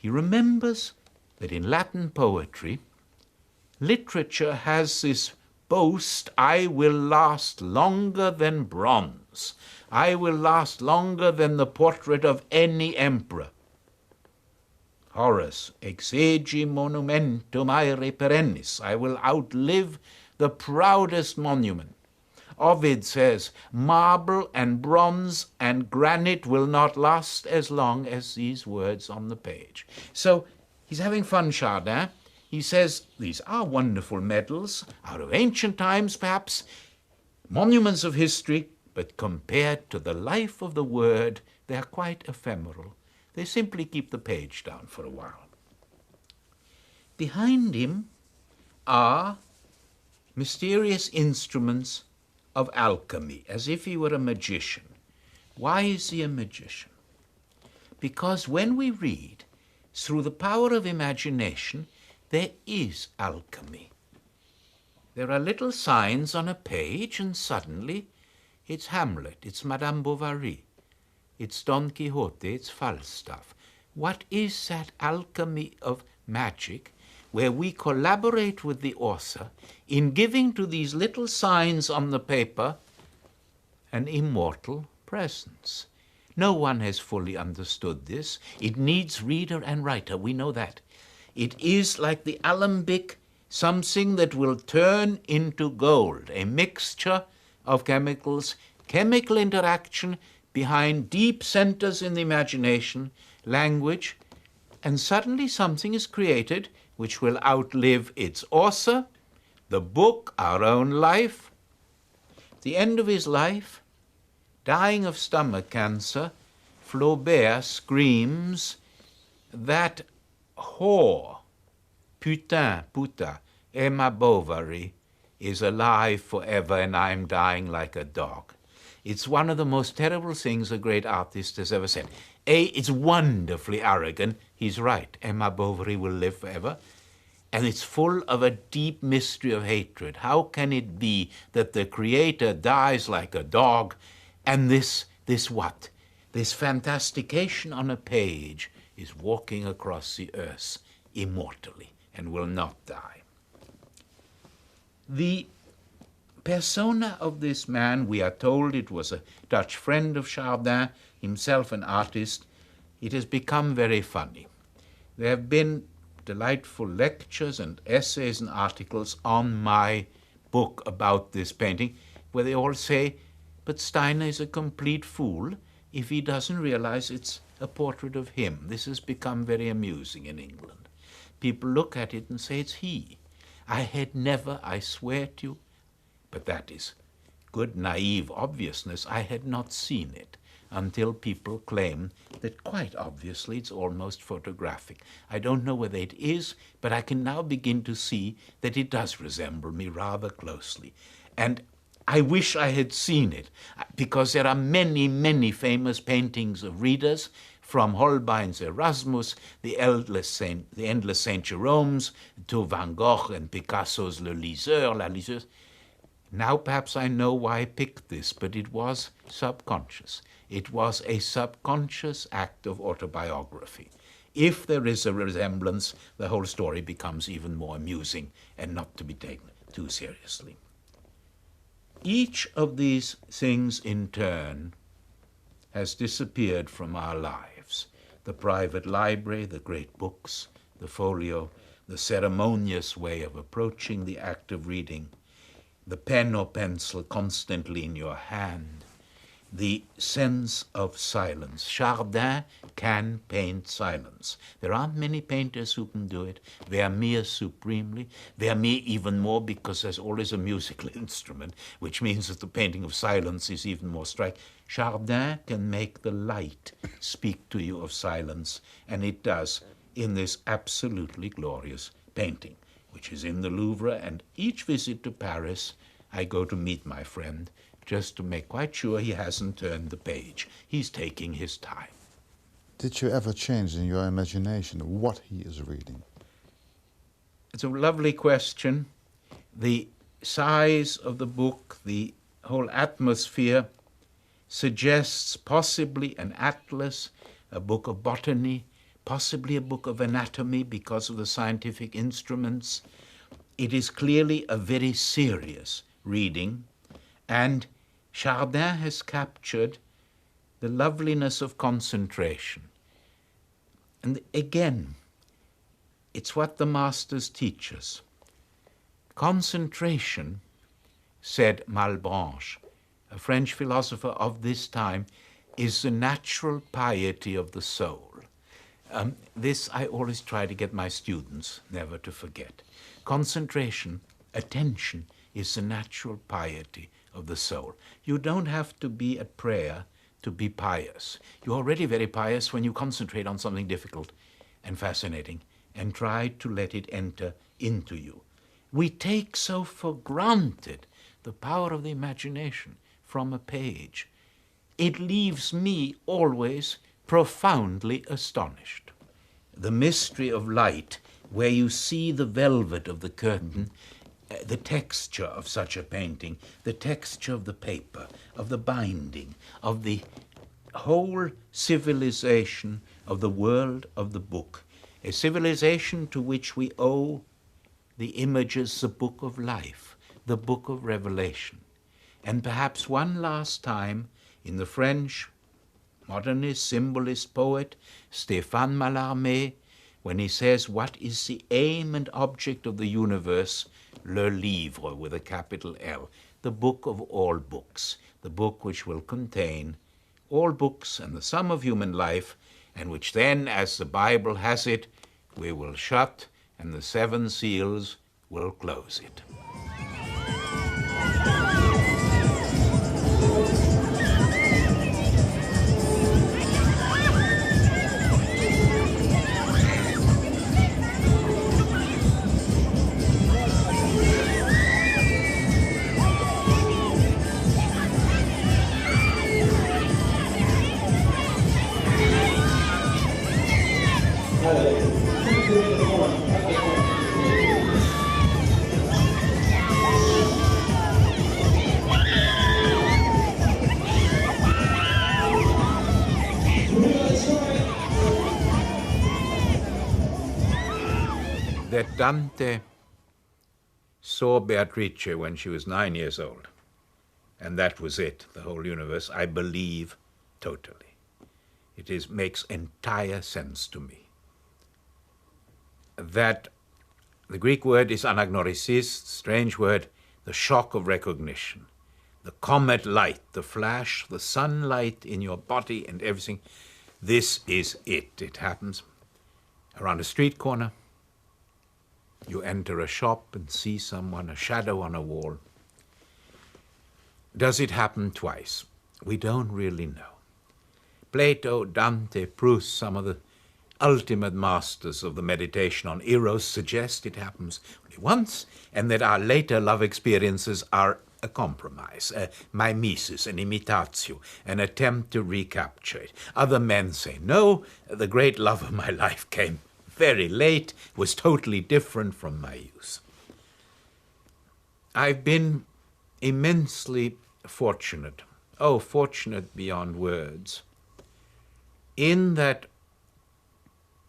He remembers that in Latin poetry, literature has this boast, I will last longer than bronze. I will last longer than the portrait of any emperor. Horace, exegi monumentum aere perennis. I will outlive the proudest monument. Ovid says, marble and bronze and granite will not last as long as these words on the page. So he's having fun, Chardin. He says, these are wonderful medals, out of ancient times perhaps, monuments of history, but compared to the life of the word, they are quite ephemeral. They simply keep the page down for a while. Behind him are mysterious instruments of alchemy, as if he were a magician. Why is he a magician? Because when we read, through the power of imagination, there is alchemy. There are little signs on a page, and suddenly it's Hamlet, it's Madame Bovary, it's Don Quixote, it's Falstaff. What is that alchemy of magic where we collaborate with the author in giving to these little signs on the paper an immortal presence? No one has fully understood this. It needs reader and writer, we know that. It is like the alembic, something that will turn into gold, a mixture of chemicals, chemical interaction behind deep centers in the imagination, language, and suddenly something is created which will outlive its author, the book, our own life. At the end of his life, dying of stomach cancer, Flaubert screams that whore, putain, puta, Emma Bovary, is alive forever and I'm dying like a dog. It's one of the most terrible things a great artist has ever said. It's wonderfully arrogant. He's right. Emma Bovary will live forever. And it's full of a deep mystery of hatred. How can it be that the creator dies like a dog and this what? This fantastication on a page is walking across the earth immortally and will not die. The persona of this man, we are told it was a Dutch friend of Chardin, himself an artist. It has become very funny. There have been delightful lectures and essays and articles on my book about this painting, where they all say, but Steiner is a complete fool if he doesn't realize it's a portrait of him. This has become very amusing in England. People look at it and say it's he. I had never, I swear to you, but that is good naive obviousness, I had not seen it until people claim that quite obviously it's almost photographic. I don't know whether it is, but I can now begin to see that it does resemble me rather closely. And I wish I had seen it, because there are many, many famous paintings of readers, from Holbein's Erasmus, the endless Saint Jerome's, to Van Gogh and Picasso's Le Liseur, La Liseuse. Now perhaps I know why I picked this, but it was subconscious. It was a subconscious act of autobiography. If there is a resemblance, the whole story becomes even more amusing and not to be taken too seriously. Each of these things in turn has disappeared from our lives. The private library, the great books, the folio, the ceremonious way of approaching the act of reading, the pen or pencil constantly in your hand, the sense of silence. Chardin can paint silence. There aren't many painters who can do it. Vermeer supremely. Vermeer even more, because there's always a musical instrument, which means that the painting of silence is even more striking. Chardin can make the light speak to you of silence, and it does in this absolutely glorious painting, which is in the Louvre, and each visit to Paris I go to meet my friend, just to make quite sure he hasn't turned the page. He's taking his time. Did you ever change in your imagination what he is reading? It's a lovely question. The size of the book, the whole atmosphere, suggests possibly an atlas, a book of botany, possibly a book of anatomy because of the scientific instruments. It is clearly a very serious reading, and Chardin has captured the loveliness of concentration. And again, it's what the masters teach us. Concentration, said Malebranche, a French philosopher of this time, is the natural piety of the soul. This I always try to get my students never to forget. Concentration, attention, is the natural piety of the soul. You don't have to be at prayer to be pious. You're already very pious when you concentrate on something difficult and fascinating and try to let it enter into you. We take so for granted the power of the imagination from a page. It leaves me always profoundly astonished. The mystery of light, where you see the velvet of the curtain, the texture of such a painting, the texture of the paper, of the binding, of the whole civilization of the world of the book, a civilization to which we owe the images, the book of life, the book of Revelation. And perhaps one last time, in the French modernist, symbolist poet Stéphane Mallarmé, when he says, what is the aim and object of the universe? Le livre, with a capital L, the book of all books, the book which will contain all books and the sum of human life, and which then, as the Bible has it, we will shut and the 7 seals will close it. that Dante saw Beatrice when she was 9 years old, and that was it, the whole universe, I believe totally. Makes entire sense to me. That the Greek word is anagnorisis, strange word, the shock of recognition, the comet light, the flash, the sunlight in your body and everything. This is it. It happens around a street corner. You enter a shop and see someone, a shadow on a wall. Does it happen twice? We don't really know. Plato, Dante, Proust, some of the ultimate masters of the meditation on eros suggest it happens only once, and that our later love experiences are a compromise, a mimesis, an imitatio, an attempt to recapture it. Other men say, no, the great love of my life came very late, was totally different from my youth. I've been immensely fortunate, fortunate beyond words, in that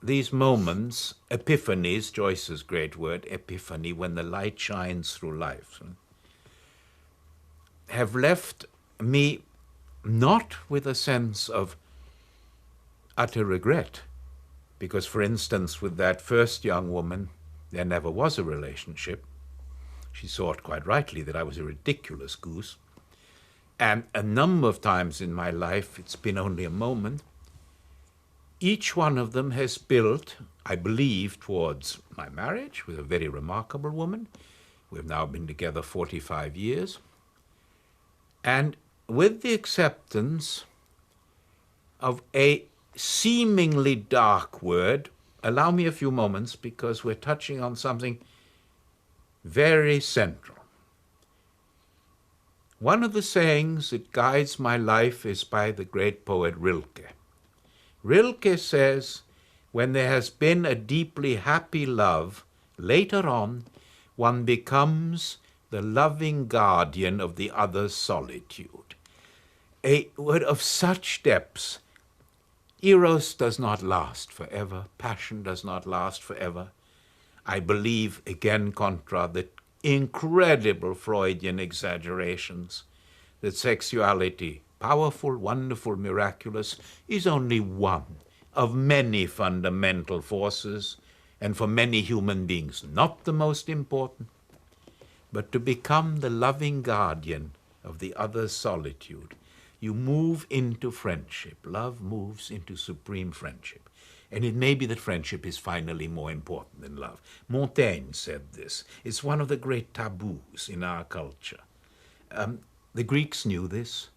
these moments, epiphanies, Joyce's great word, epiphany, when the light shines through life, have left me not with a sense of utter regret, because, for instance, with that first young woman, there never was a relationship. She thought quite rightly that I was a ridiculous goose. And a number of times in my life, it's been only a moment, each one of them has built, I believe, towards my marriage with a very remarkable woman. We've now been together 45 years. And with the acceptance of a seemingly dark word, allow me a few moments because we're touching on something very central. One of the sayings that guides my life is by the great poet Rilke. Rilke says, when there has been a deeply happy love, later on, one becomes the loving guardian of the other's solitude. A word of such depths. Eros does not last forever. Passion does not last forever. I believe, again, contra the incredible Freudian exaggerations, that sexuality, powerful, wonderful, miraculous, is only one of many fundamental forces, and for many human beings, not the most important, but to become the loving guardian of the other's solitude. You move into friendship. Love moves into supreme friendship. And it may be that friendship is finally more important than love. Montaigne said this. It's one of the great taboos in our culture. The Greeks knew this.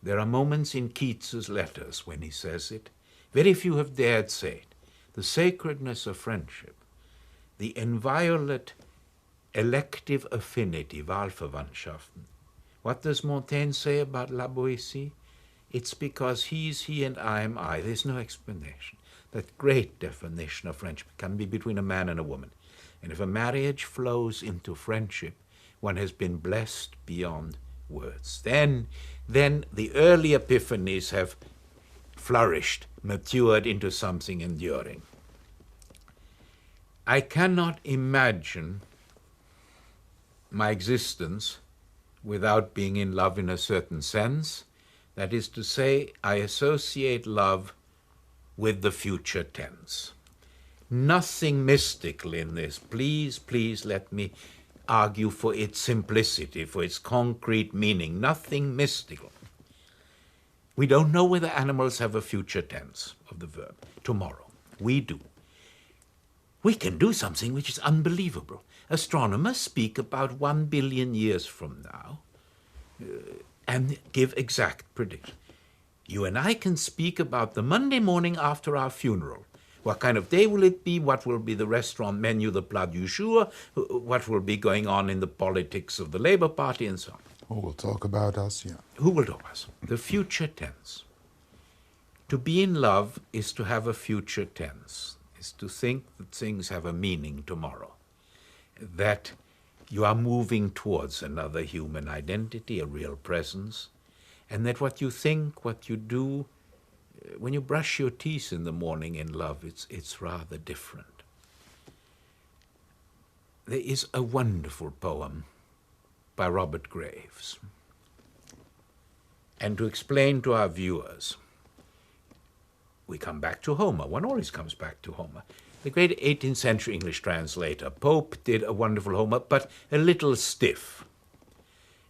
There are moments in Keats's letters when he says it. Very few have dared say it. The sacredness of friendship, the inviolate elective affinity, Wahlverwandtschaften. What does Montaigne say about la Boétie? It's because he's he and I am I. There's no explanation. That great definition of friendship can be between a man and a woman. And if a marriage flows into friendship, one has been blessed beyond words. Then the early epiphanies have flourished, matured into something enduring. I cannot imagine my existence without being in love in a certain sense. That is to say, I associate love with the future tense. Nothing mystical in this. Please let me argue for its simplicity, for its concrete meaning. Nothing mystical. We don't know whether animals have a future tense of the verb. Tomorrow. We do. We can do something which is unbelievable. Astronomers speak about 1 billion years from now and give exact predictions. You and I can speak about the Monday morning after our funeral. What kind of day will it be? What will be the restaurant menu, the plat du jour? What will be going on in the politics of the Labour Party and so on? Who will talk about us, yeah. Who will talk about us? The future tense. To be in love is to have a future tense, is to think that things have a meaning tomorrow, that you are moving towards another human identity, a real presence, and that what you think, what you do, when you brush your teeth in the morning in love, it's rather different. There is a wonderful poem by Robert Graves. And to explain to our viewers, we come back to Homer. One always comes back to Homer. The great 18th century English translator, Pope, did a wonderful Homer, but a little stiff.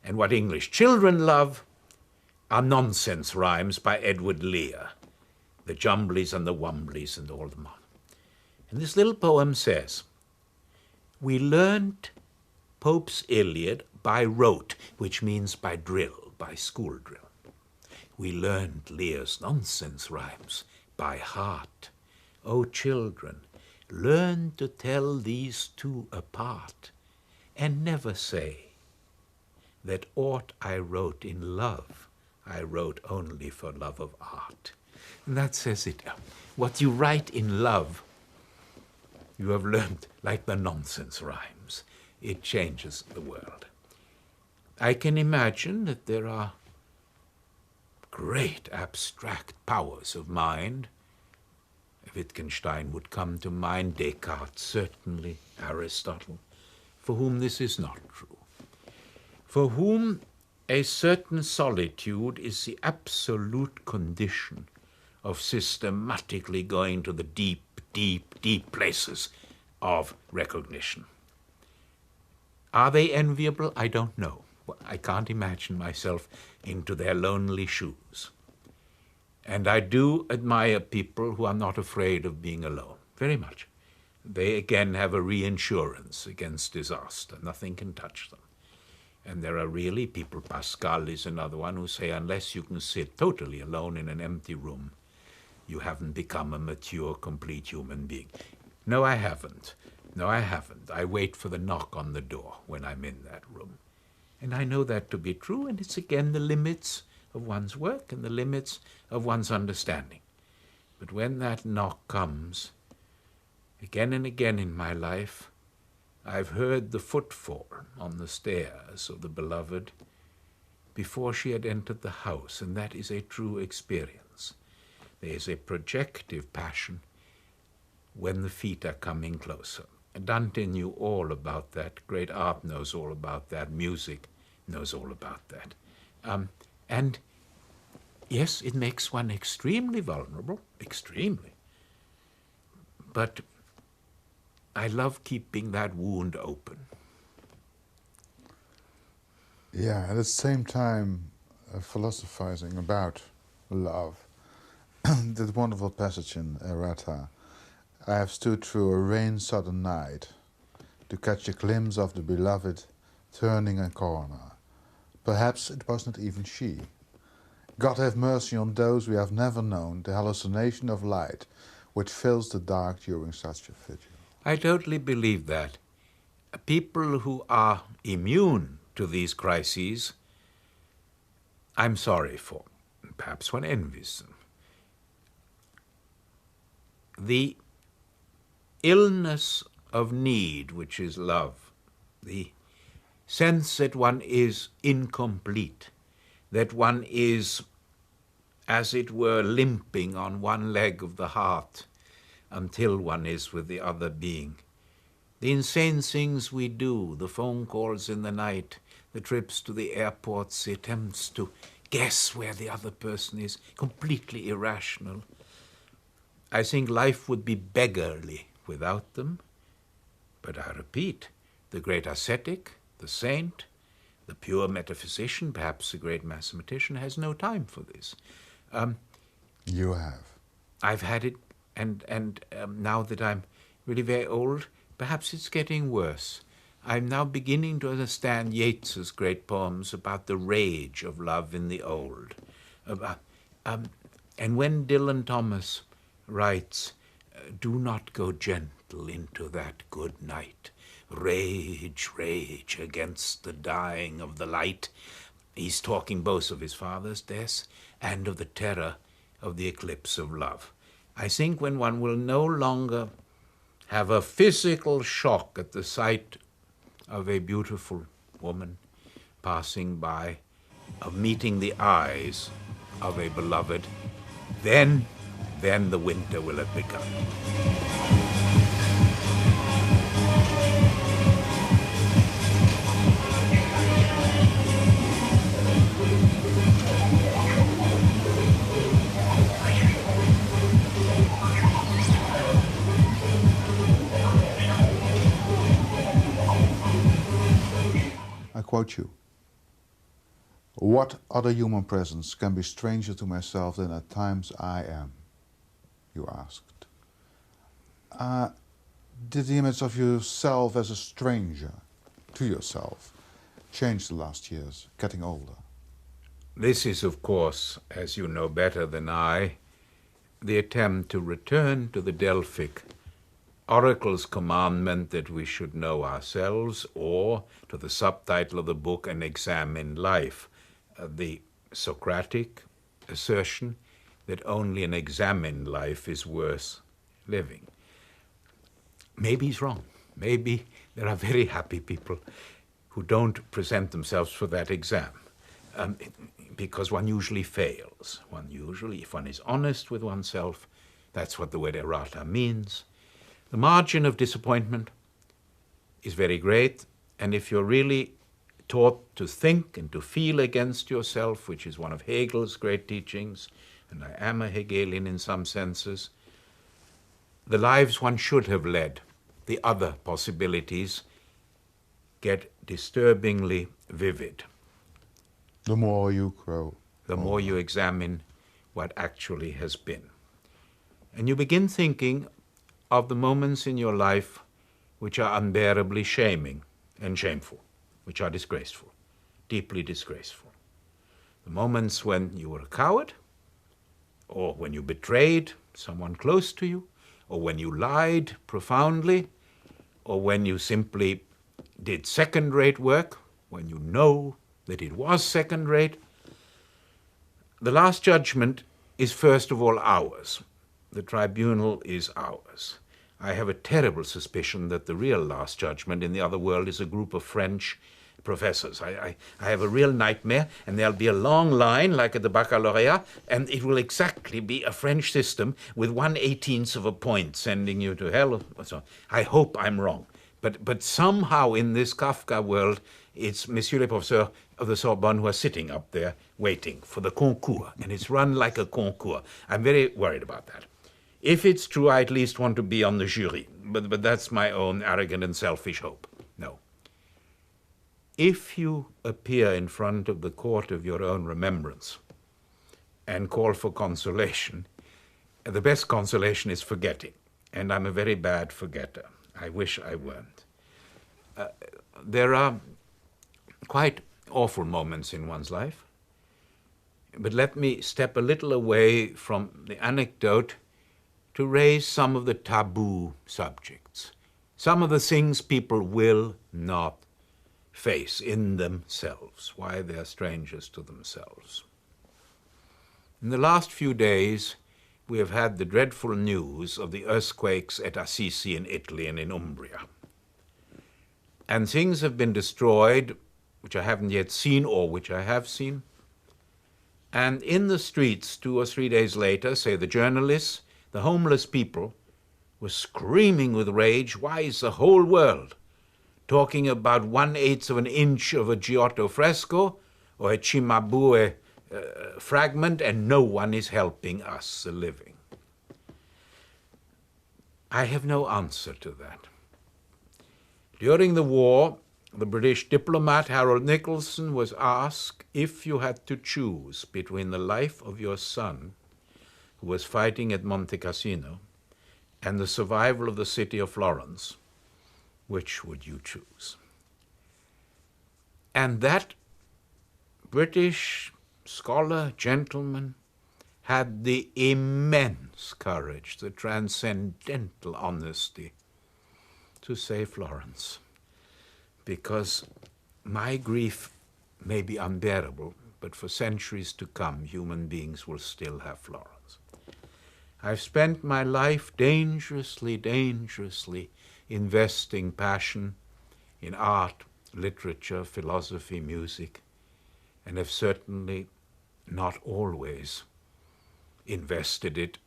And what English children love are nonsense rhymes by Edward Lear, the Jumblies and the Wumblies and all them on. And this little poem says, we learned Pope's Iliad by rote, which means by drill, by school drill. We learned Lear's nonsense rhymes by heart. O children, learn to tell these two apart, and never say that aught I wrote in love, I wrote only for love of art. And that says it. What you write in love, you have learned like the nonsense rhymes. It changes the world. I can imagine that there are great abstract powers of mind. Wittgenstein would come to mind, Descartes certainly, Aristotle, for whom this is not true. For whom a certain solitude is the absolute condition of systematically going to the deep, deep, deep places of recognition. Are they enviable? I don't know. I can't imagine myself into their lonely shoes. And I do admire people who are not afraid of being alone, very much. They again have a reinsurance against disaster. Nothing can touch them. And there are really people, Pascal is another one, who say unless you can sit totally alone in an empty room, you haven't become a mature, complete human being. No, I haven't. No, I haven't. I wait for the knock on the door when I'm in that room. And I know that to be true, and it's again the limits of one's work and the limits of one's understanding. But when that knock comes, again and again in my life, I've heard the footfall on the stairs of the beloved before she had entered the house, and that is a true experience. There is a projective passion when the feet are coming closer. Dante knew all about that. Great art knows all about that. Music knows all about that. And yes, it makes one extremely vulnerable, extremely. But I love keeping that wound open. Yeah, at the same time, philosophizing about love. That wonderful passage in Errata. I have stood through a rain-sodden night to catch a glimpse of the beloved turning a corner. Perhaps it was not even she. God have mercy on those we have never known, the hallucination of light which fills the dark during such a vigil. I totally believe that. People who are immune to these crises, I'm sorry for. Perhaps one envies them. The illness of need, which is love, the sense that one is incomplete, that one is, as it were, limping on one leg of the heart until one is with the other being. The insane things we do, the phone calls in the night, the trips to the airports, the attempts to guess where the other person is, completely irrational. I think life would be beggarly without them. But I repeat, the great ascetic, the saint, the pure metaphysician, perhaps the great mathematician, has no time for this. You have. I've had it, and now that I'm really very old, perhaps it's getting worse. I'm now beginning to understand Yeats's great poems about the rage of love in the old. And when Dylan Thomas writes, do not go gentle into that good night. Rage, rage against the dying of the light. He's talking both of his father's death and of the terror of the eclipse of love. I think when one will no longer have a physical shock at the sight of a beautiful woman passing by, of meeting the eyes of a beloved, then the winter will have begun. quote you. "What other human presence can be stranger to myself than at times I am?" you asked. Did the image of yourself as a stranger to yourself change the last years, getting older? This is, of course, as you know better than I, the attempt to return to the Delphic oracle's commandment that we should know ourselves, or to the subtitle of the book, An Examined Life, the Socratic assertion that only an examined life is worth living. Maybe he's wrong. Maybe there are very happy people who don't present themselves for that exam, because one usually fails. If one is honest with oneself, that's what the word errata means. The margin of disappointment is very great, and if you're really taught to think and to feel against yourself, which is one of Hegel's great teachings, and I am a Hegelian in some senses, the lives one should have led, the other possibilities, get disturbingly vivid. The more you grow. The more you examine what actually has been. And you begin thinking of the moments in your life which are unbearably shaming and shameful, which are disgraceful, deeply disgraceful. The moments when you were a coward, or when you betrayed someone close to you, or when you lied profoundly, or when you simply did second-rate work, when you know that it was second-rate. The last judgment is first of all ours. The tribunal is ours. I have a terrible suspicion that the real last judgment in the other world is a group of French professors. I have a real nightmare, and there'll be a long line like at the baccalaureate, and it will exactly be a French system with 1/18 of a point sending you to hell. So I hope I'm wrong. But somehow in this Kafka world, it's Monsieur le Professeur of the Sorbonne who are sitting up there waiting for the concours, and it's run like a concours. I'm very worried about that. If it's true, I at least want to be on the jury, but that's my own arrogant and selfish hope. No. If you appear in front of the court of your own remembrance and call for consolation, the best consolation is forgetting, and I'm a very bad forgetter. I wish I weren't. There are quite awful moments in one's life, but let me step a little away from the anecdote to raise some of the taboo subjects, some of the things people will not face in themselves, why they're strangers to themselves. In the last few days, we have had the dreadful news of the earthquakes at Assisi in Italy and in Umbria. And things have been destroyed, which I haven't yet seen or which I have seen. And in the streets 2 or 3 days later, say the journalists, the homeless people were screaming with rage, why is the whole world talking about 1/8 of an inch of a Giotto fresco or a Cimabue fragment, and no one is helping us, the living? I have no answer to that. During the war, the British diplomat Harold Nicholson was asked if you had to choose between the life of your son, who was fighting at Monte Cassino, and the survival of the city of Florence, which would you choose? And that British scholar, gentleman, had the immense courage, the transcendental honesty to say Florence, because my grief may be unbearable, but for centuries to come, human beings will still have Florence. I've spent my life dangerously investing passion in art, literature, philosophy, music, and have certainly not always invested it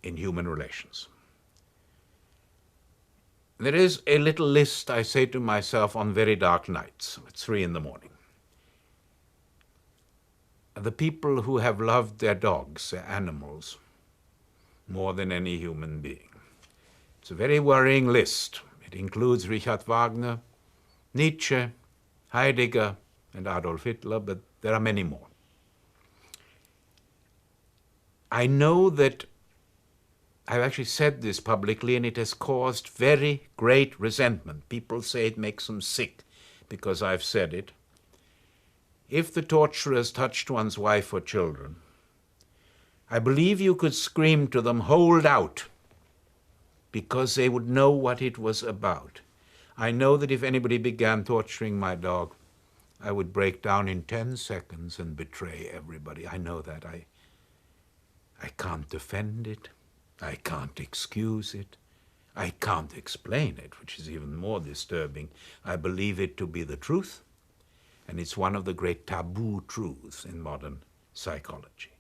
in human relations. There is a little list I say to myself on very dark nights at 3 in the morning. The people who have loved their dogs, their animals, more than any human being. It's a very worrying list. It includes Richard Wagner, Nietzsche, Heidegger and Adolf Hitler, but there are many more. I know that I've actually said this publicly, and it has caused very great resentment. People say it makes them sick because I've said it. If the torturers touched one's wife or children, I believe you could scream to them, "Hold out," because they would know what it was about. I know that if anybody began torturing my dog, I would break down in 10 seconds and betray everybody. I know that. I can't defend it. I can't excuse it. I can't explain it, which is even more disturbing. I believe it to be the truth, and it's one of the great taboo truths in modern psychology.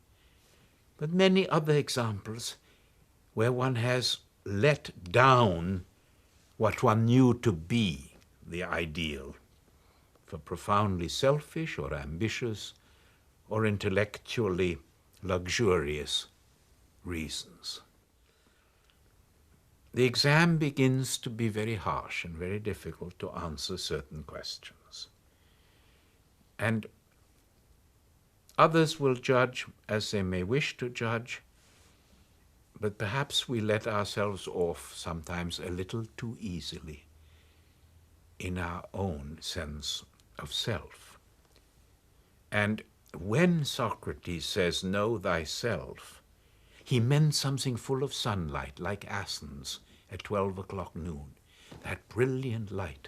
But many other examples where one has let down what one knew to be the ideal for profoundly selfish or ambitious or intellectually luxurious reasons. The exam begins to be very harsh and very difficult to answer certain questions. And others will judge as they may wish to judge, but perhaps we let ourselves off sometimes a little too easily in our own sense of self. And when Socrates says, "Know thyself," he meant something full of sunlight, like Athens at 12 o'clock noon, that brilliant light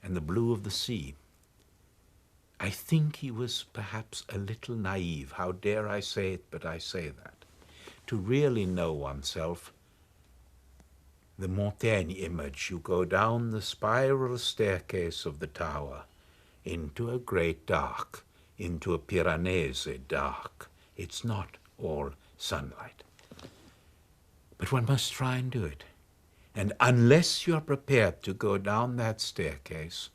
and the blue of the sea. I think he was perhaps a little naive. How dare I say it, but I say that. To really know oneself, the Montaigne image, you go down the spiral staircase of the tower into a great dark, into a Piranesi dark. It's not all sunlight. But one must try and do it. And unless you're prepared to go down that staircase,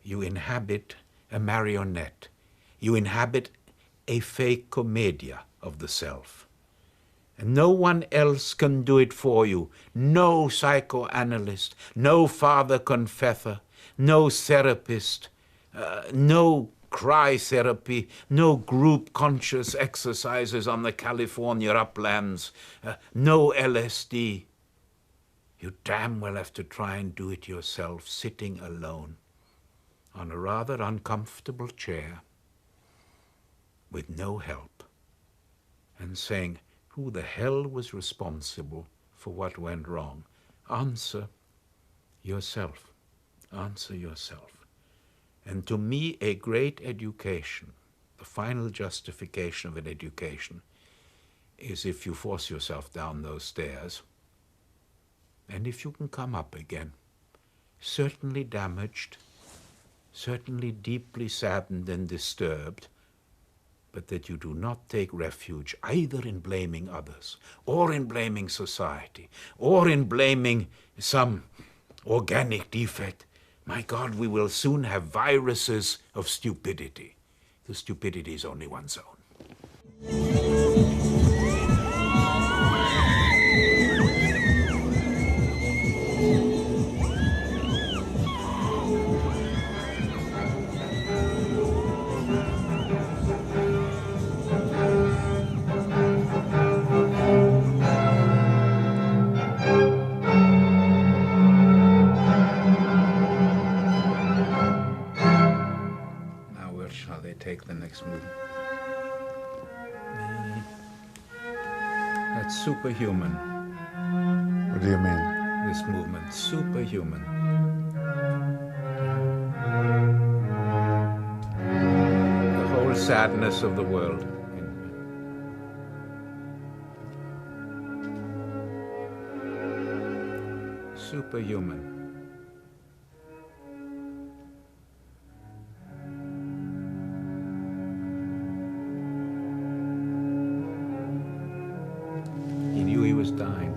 you inhabit a marionette. You inhabit a fake commedia of the self. And no one else can do it for you. No psychoanalyst, no father confessor, no therapist, no cry therapy, no group conscious exercises on the California uplands, no LSD. You damn well have to try and do it yourself, sitting alone on a rather uncomfortable chair with no help and saying, who the hell was responsible for what went wrong? Answer yourself. Answer yourself. And to me, a great education, the final justification of an education, is if you force yourself down those stairs, and if you can come up again, certainly damaged, certainly deeply saddened and disturbed, but that you do not take refuge either in blaming others, or in blaming society, or in blaming some organic defect. My God, we will soon have viruses of stupidity. The stupidity is only one's own. Take the next move. That's superhuman. What do you mean? This movement, superhuman. The whole sadness of the world. Superhuman. Was dying.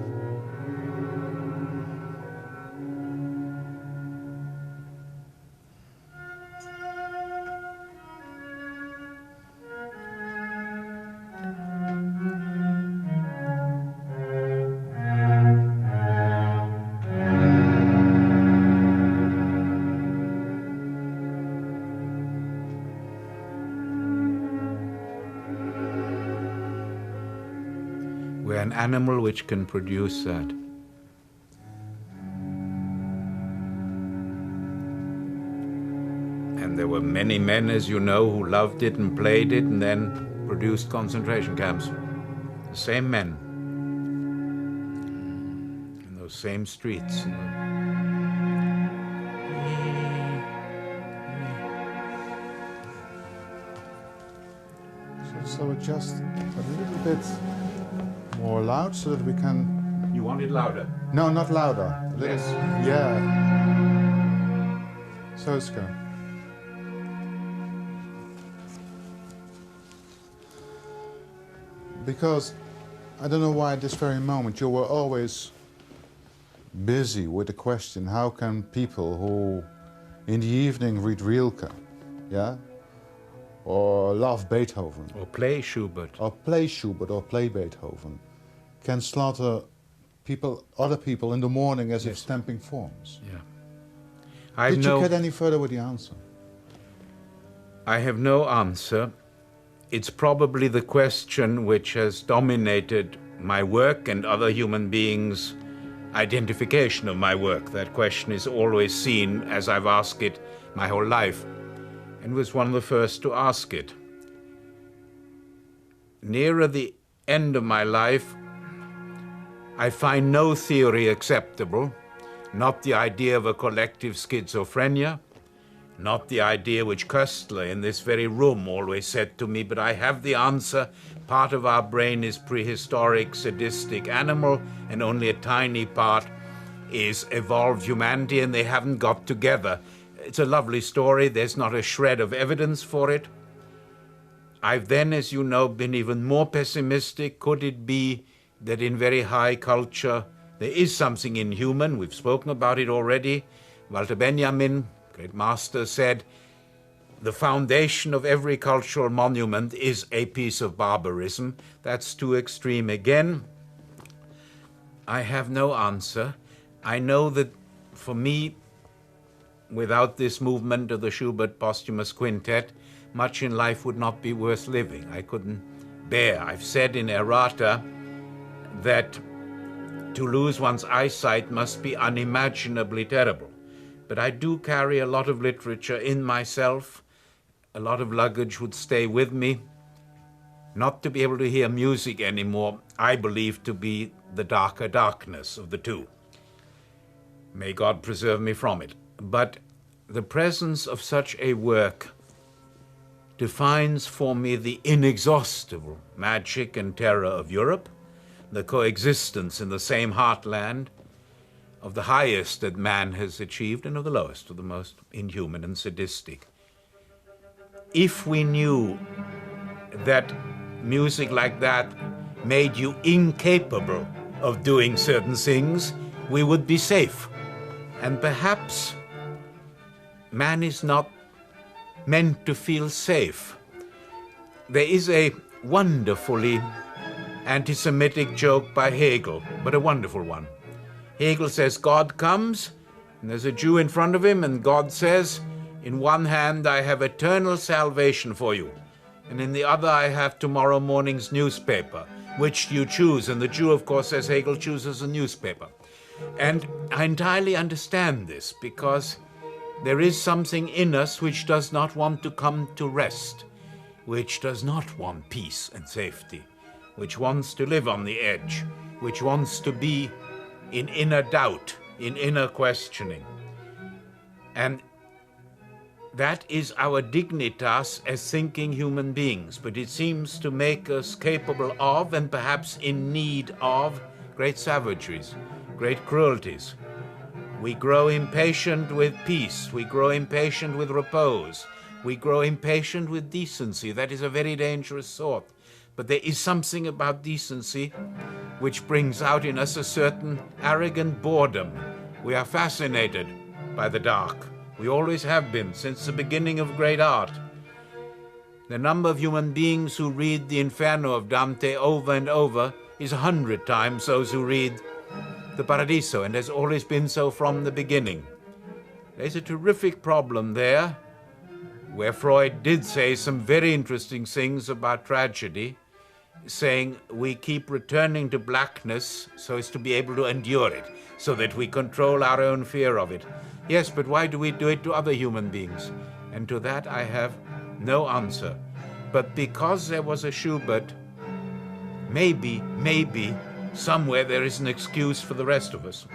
We're an animal which can produce that. And there were many men, as you know, who loved it and played it and then produced concentration camps. The same men. In those same streets. So just a little bit more loud so that we can... You want it louder? No, not louder. Yes. Yeah. So it's good. Because I don't know why at this very moment you were always busy with the question, how can people who in the evening read Rilke, yeah, or love Beethoven, Or play Schubert. or play Schubert or play Beethoven, can slaughter people, other people in the morning as if stamping forms? Yeah. Did you get any further with the answer? I have no answer. It's probably the question which has dominated my work and other human beings' identification of my work. That question is always seen as I've asked it my whole life, and was one of the first to ask it. Nearer the end of my life, I find no theory acceptable, not the idea of a collective schizophrenia, not the idea which Köstler in this very room always said to me, but I have the answer. Part of our brain is prehistoric, sadistic animal, and only a tiny part is evolved humanity, and they haven't got together. It's a lovely story. There's not a shred of evidence for it. I've then, as you know, been even more pessimistic. Could it be that in very high culture there is something inhuman? We've spoken about it already. Walter Benjamin, great master, said, the foundation of every cultural monument is a piece of barbarism. That's too extreme again. I have no answer. I know that for me, without this movement of the Schubert posthumous quintet, much in life would not be worth living. I couldn't bear. I've said in errata that to lose one's eyesight must be unimaginably terrible. But I do carry a lot of literature in myself. A lot of luggage would stay with me. Not to be able to hear music anymore, I believe to be the darker darkness of the two. May God preserve me from it. But the presence of such a work defines for me the inexhaustible magic and terror of Europe, the coexistence in the same heartland of the highest that man has achieved and of the lowest, of the most inhuman and sadistic. If we knew that music like that made you incapable of doing certain things, we would be safe. And perhaps man is not meant to feel safe. There is a wonderfully anti-Semitic joke by Hegel, but a wonderful one. Hegel says God comes, and there's a Jew in front of him, and God says, in one hand I have eternal salvation for you, and in the other I have tomorrow morning's newspaper. Which do you choose? And the Jew, of course, says Hegel chooses a newspaper. And I entirely understand this, because there is something in us which does not want to come to rest, which does not want peace and safety, which wants to live on the edge, which wants to be in inner doubt, in inner questioning. And that is our dignitas as thinking human beings, but it seems to make us capable of, and perhaps in need of, great savageries, great cruelties. We grow impatient with peace, we grow impatient with repose, we grow impatient with decency. That is a very dangerous thought. But there is something about decency which brings out in us a certain arrogant boredom. We are fascinated by the dark. We always have been, since the beginning of great art. The number of human beings who read the Inferno of Dante over and over is 100 times those who read the Paradiso, and has always been so from the beginning. There's a terrific problem there, where Freud did say some very interesting things about tragedy, saying we keep returning to blackness so as to be able to endure it, so that we control our own fear of it. Yes, but why do we do it to other human beings? And to that I have no answer. But because there was a Schubert, maybe, somewhere there is an excuse for the rest of us.